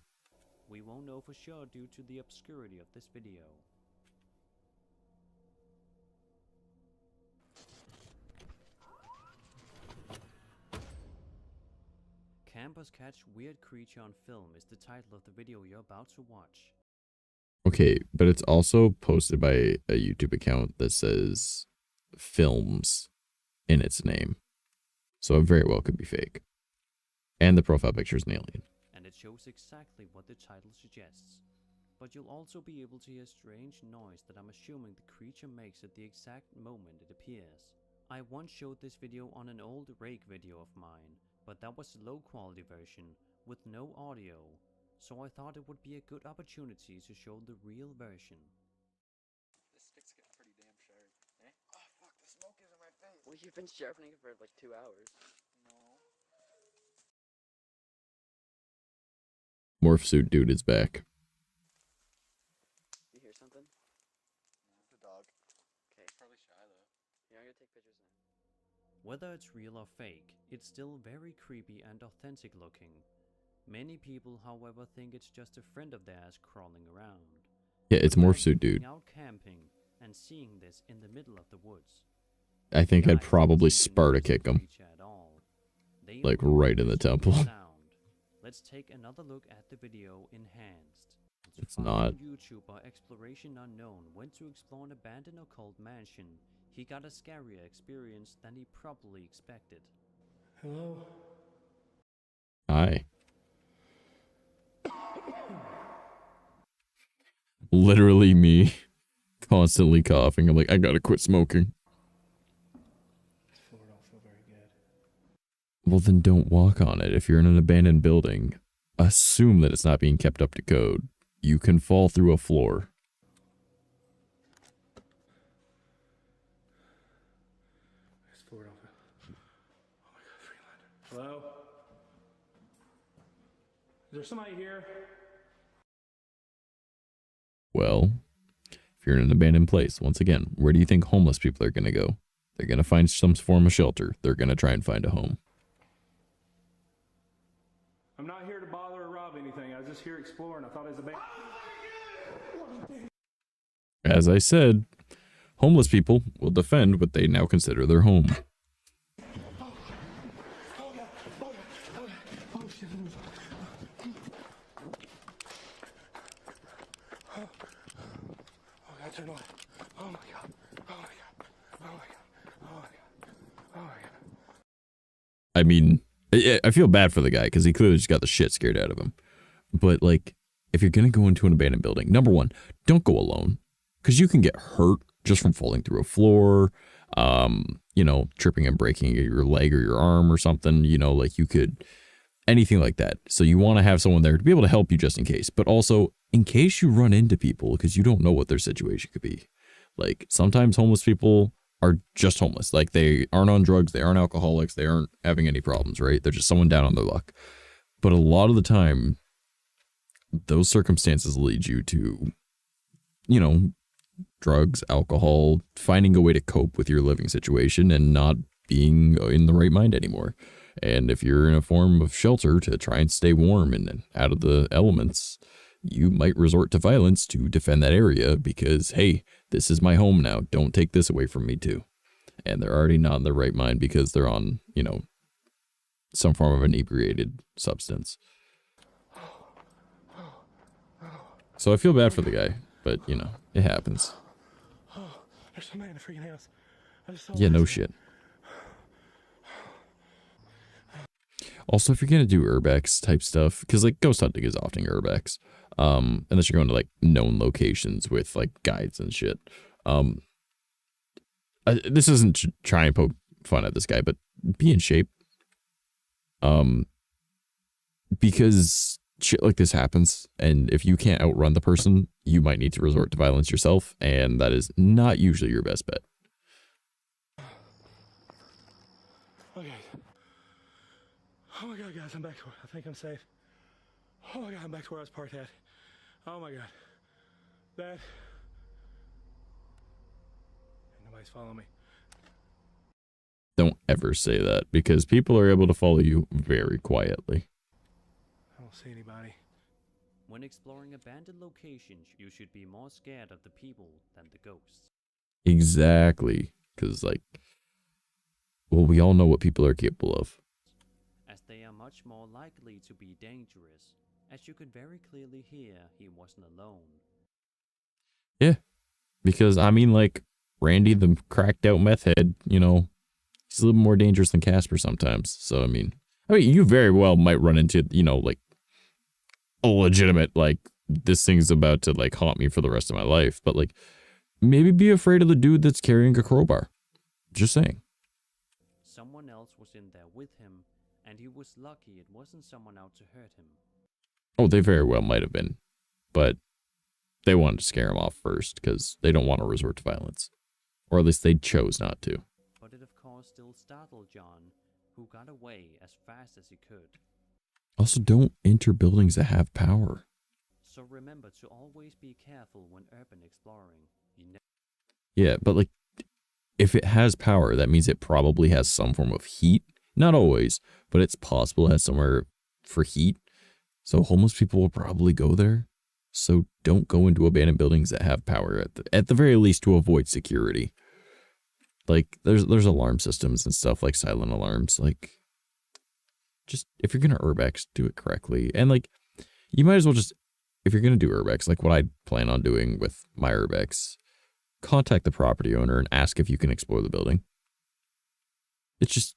We won't know for sure due to the obscurity of this video. Campers Catch Weird Creature on Film is the title of the video you're about to watch. Okay, but it's also posted by a YouTube account that says films in its name. So it very well could be fake. And the profile picture is an alien. And it shows exactly what the title suggests. But you'll also be able to hear strange noise that I'm assuming the creature makes at the exact moment it appears. I once showed this video on an old rake video of mine, but that was a low quality version with no audio, so I thought it would be a good opportunity to show the real version. This stick's getting pretty damn sharp, eh? Oh fuck, the smoke is in my face. Well, you've been sharpening it for like 2 hours. Morph suit dude is back. You hear something? The dog. Okay. Probably shy though. Yeah, I'm gonna take pictures now. Whether it's real or fake, it's still very creepy and authentic looking. Many people, however, think it's just a friend of theirs crawling around. Yeah, it's Morph suit Imagine dude. being out camping and seeing this in the middle of the woods. I think I'd Guys probably didn't seem to Sparta notice kick the him. creature at all. They Like, only right in the noticed the temple. sound. Let's take another look at the video enhanced. It's Found not. YouTuber Exploration Unknown went to explore an abandoned occult mansion. He got a scarier experience than he probably expected. Hello? Hi. Literally me. Constantly coughing. I'm like, I gotta quit smoking. This floor don't feel very good. Well, then don't walk on it. If you're in an abandoned building, assume that it's not being kept up to code. You can fall through a floor. This floor don't feel... Oh my god, Freeland. Hello? Is there somebody here? Well, if you're in an abandoned place, once again, where do you think homeless people are going to go? They're going to find some form of shelter. They're going to try and find a home. I'm not here to bother or rob anything. I was just here exploring. I thought it was a band. As I said, homeless people will defend what they now consider their home. Turn on. Oh my god. Oh my god. Oh my god. Oh my god. Oh my god. I mean, I feel bad for the guy because he clearly just got the shit scared out of him. But, like, if you're going to go into an abandoned building, number one, don't go alone. Because you can get hurt just from falling through a floor, you know, tripping and breaking your leg or your arm or something, you know, like you could, anything like that. So you want to have someone there to be able to help you just in case. But also, in case you run into people, because you don't know what their situation could be. Like, sometimes homeless people are just homeless. Like, they aren't on drugs, they aren't alcoholics, they aren't having any problems, right? They're just someone down on their luck. But a lot of the time, those circumstances lead you to, you know, drugs, alcohol, finding a way to cope with your living situation and not being in the right mind anymore. And if you're in a form of shelter to try and stay warm and out of the elements, you might resort to violence to defend that area because, hey, this is my home now. Don't take this away from me too. And they're already not in their right mind because they're on, you know, some form of inebriated substance. So I feel bad for the guy, but, you know, it happens. Oh, there's somebody in the freaking house. I just saw Yeah, no shit. Also, if you're going to do urbex type stuff, because, like, ghost hunting is often urbex, unless you're going to, like, known locations with, like, guides and shit. This isn't to try and poke fun at this guy, but be in shape. Because shit like this happens, and if you can't outrun the person, you might need to resort to violence yourself, and that is not usually your best bet. Okay. Oh my god, guys, I'm back to where I think I'm safe. Oh my god, I'm back to where I was parked at. Oh my god. That... Nobody's following me. Don't ever say that, because people are able to follow you very quietly. I don't see anybody. When exploring abandoned locations, you should be more scared of the people than the ghosts. Exactly, because, like, well, we all know what people are capable of. As they are much more likely to be dangerous. As you could very clearly hear, he wasn't alone. Yeah, because, I mean, like, Randy, the cracked out meth head, you know, he's a little more dangerous than Casper sometimes. So, I mean, you very well might run into, you know, like, a legitimate, like, this thing's about to, like, haunt me for the rest of my life. But, like, maybe be afraid of the dude that's carrying a crowbar. Just saying. Someone else was in there with him, and he was lucky it wasn't someone out to hurt him. Oh, they very well might have been. But they wanted to scare him off first, because they don't want to resort to violence. Or at least they chose not to. But it of course still startled John, who got away as fast as he could. Also, don't enter buildings that have power. So remember to always be careful when urban exploring. Yeah, but like, if it has power, that means it probably has some form of heat. Not always, but it's possible it has somewhere for heat. So homeless people will probably go there. So don't go into abandoned buildings that have power at the very least to avoid security. Like there's alarm systems and stuff like silent alarms. Like just if you're gonna urbex, do it correctly. And like you might as well just if you're gonna do urbex, like what I plan on doing with my urbex, contact the property owner and ask if you can explore the building. It's just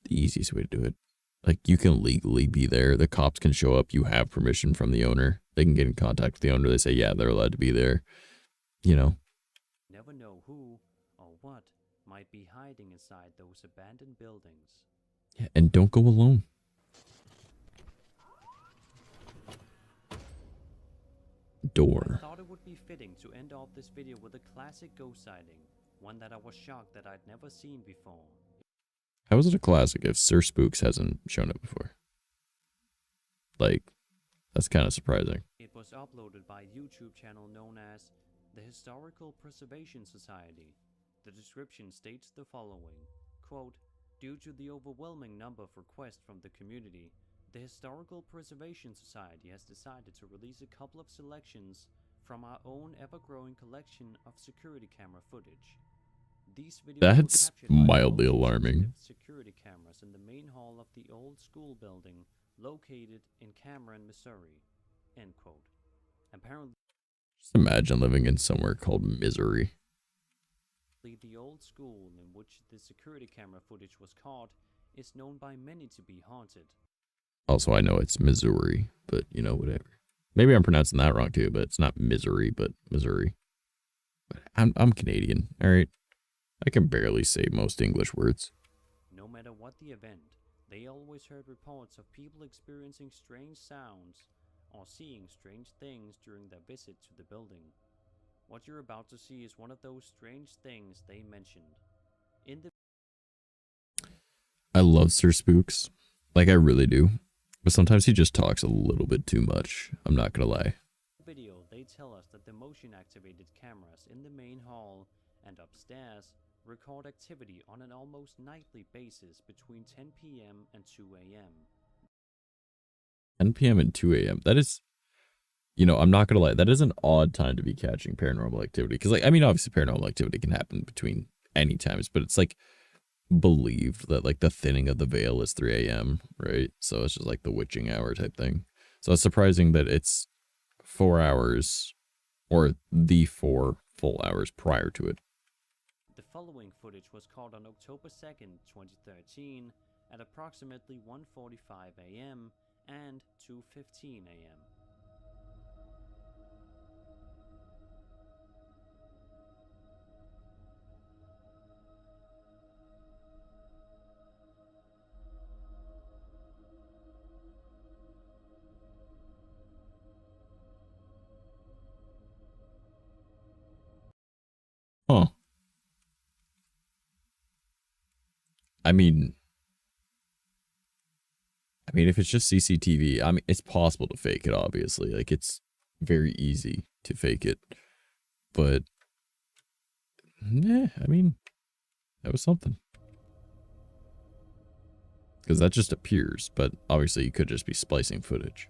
the easiest way to do it. Like you can legally be there. The cops can show up. You have permission from the owner. They can get in contact with the owner. They say, yeah, they're allowed to be there. You know. Never know who or what might be hiding inside those abandoned buildings. Yeah, and don't go alone. Door. I thought it would be fitting to end off this video with a classic ghost sighting, one that I was shocked that I'd never seen before. How is it a classic if Sir Spooks hasn't shown up before? Like, that's kind of surprising. It was uploaded by a YouTube channel known as the Historical Preservation Society. The description states the following, quote, "Due to the overwhelming number of requests from the community, the Historical Preservation Society has decided to release a couple of selections from our own ever-growing collection of security camera footage. These videos That's were captured by mildly most alarming. sensitive security cameras in the main hall of the old school building located in Cameron, Missouri." End quote. Apparently, Just imagine living in somewhere called Misery. the old school in which the security camera footage was caught is known by many to be haunted. Also, I know it's Missouri, but you know, whatever. Maybe I'm pronouncing that wrong too, but it's not Misery, but Missouri. But I'm Canadian, all right? I can barely say most English words. No matter what the event, they always heard reports of people experiencing strange sounds or seeing strange things during their visit to the building. What you're about to see is one of those strange things they mentioned. In the I love Sir Spooks. Like, I really do. But sometimes he just talks a little bit too much. I'm not gonna lie. video, they tell us that the motion-activated cameras in the main hall and upstairs record activity on an almost nightly basis between 10 p.m. and 2 a.m. 10 p.m. and 2 a.m. That is, you know, I'm not gonna lie. That is an odd time to be catching paranormal activity. Because, like, I mean, obviously paranormal activity can happen between any times, but it's like believed that like the thinning of the veil is 3 a.m., right? So it's just like the witching hour type thing. So it's surprising that it's 4 hours or the 4 full hours prior to it. The following footage was caught on October 2nd, 2013 at approximately 1:45 a.m. and 2:15 a.m. Huh. I mean, if it's just CCTV, I mean, it's possible to fake it, obviously. Like, it's very easy to fake it. But, yeah, I mean, that was something. Because that just appears, but obviously you could just be splicing footage.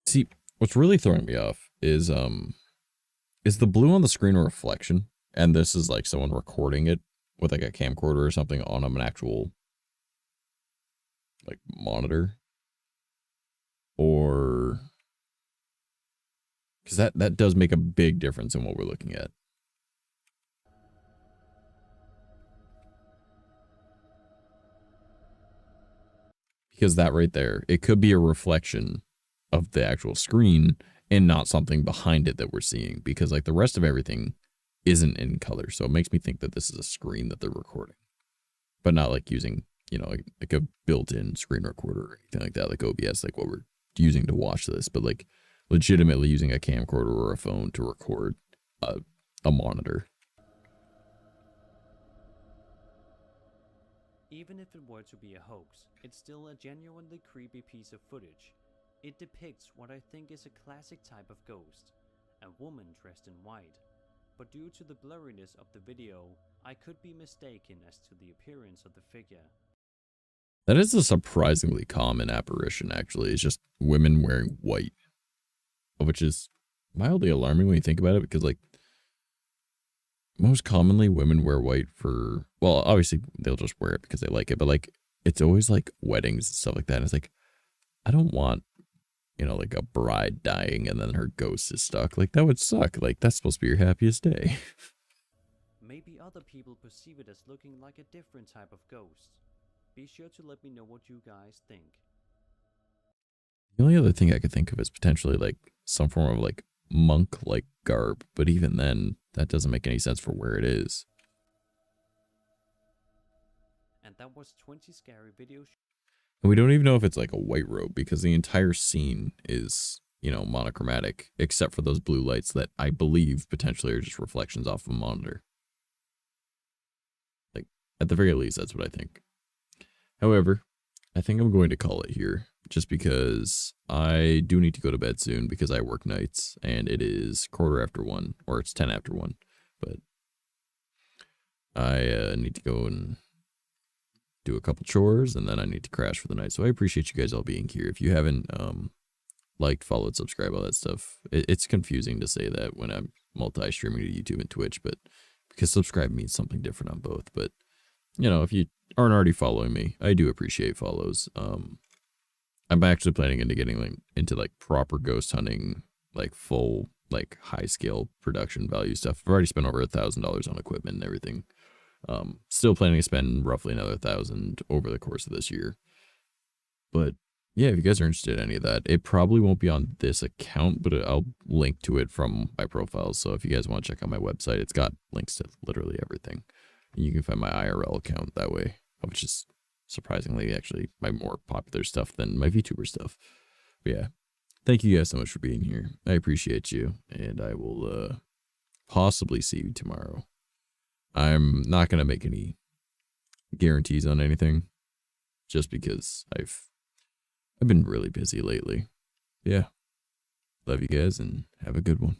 See, what's really throwing me off is the blue on the screen a reflection? And this is like someone recording it with like a camcorder or something on an actual like monitor? Or because that does make a big difference in what we're looking at. Because that right there, it could be a reflection of the actual screen and not something behind it that we're seeing, because like the rest of everything isn't in color. So it makes me think that this is a screen that they're recording, but not like using, you know, like a built-in screen recorder or anything like that, like OBS, like what we're using to watch this, but like legitimately using a camcorder or a phone to record a monitor. Even if it were to be a hoax, it's still a genuinely creepy piece of footage. It depicts what I think is a classic type of ghost, a woman dressed in white. But due to the blurriness of the video, I could be mistaken as to the appearance of the figure. That is a surprisingly common apparition, actually. It's just women wearing white, which is mildly alarming when you think about it, because like most commonly women wear white for, well, obviously they'll just wear it because they like it, but like it's always like weddings and stuff like that. And it's like, I don't want, you know, like a bride dying and then her ghost is stuck. Like that would suck. Like that's supposed to be your happiest day. Maybe other people perceive it as looking like a different type of ghost. Be sure to let me know what you guys think. The only other thing I could think of is potentially like some form of like monk-like garb, but even then, that doesn't make any sense for where it is. And that was 20 scary videos. And we don't even know if it's like a white robe, because the entire scene is, you know, monochromatic, except for those blue lights that I believe potentially are just reflections off of a monitor. Like, at the very least, that's what I think. However, I think I'm going to call it here, just because I do need to go to bed soon because I work nights and it is 1:15, or it's 1:10, but I need to go and do a couple chores and then I need to crash for the night. So I appreciate you guys all being here. If you haven't liked, followed, subscribed, all that stuff, it's confusing to say that when I'm multi-streaming to YouTube and Twitch, but because subscribe means something different on both. But you know, if you aren't already following me, I do appreciate follows. I'm actually planning into getting into proper ghost hunting, like full, like high scale production value stuff. I've already spent over $1,000 on equipment and everything. Still planning to spend roughly another $1,000 over the course of this year. But yeah, if you guys are interested in any of that, it probably won't be on this account, but I'll link to it from my profile. So if you guys want to check out my website, it's got links to literally everything. And you can find my IRL account that way, which is surprisingly actually my more popular stuff than my VTuber stuff. But yeah, thank you guys so much for being here. I appreciate you, and I will possibly see you tomorrow. I'm not going to make any guarantees on anything, just because I've been really busy lately. Yeah. Love you guys and have a good one.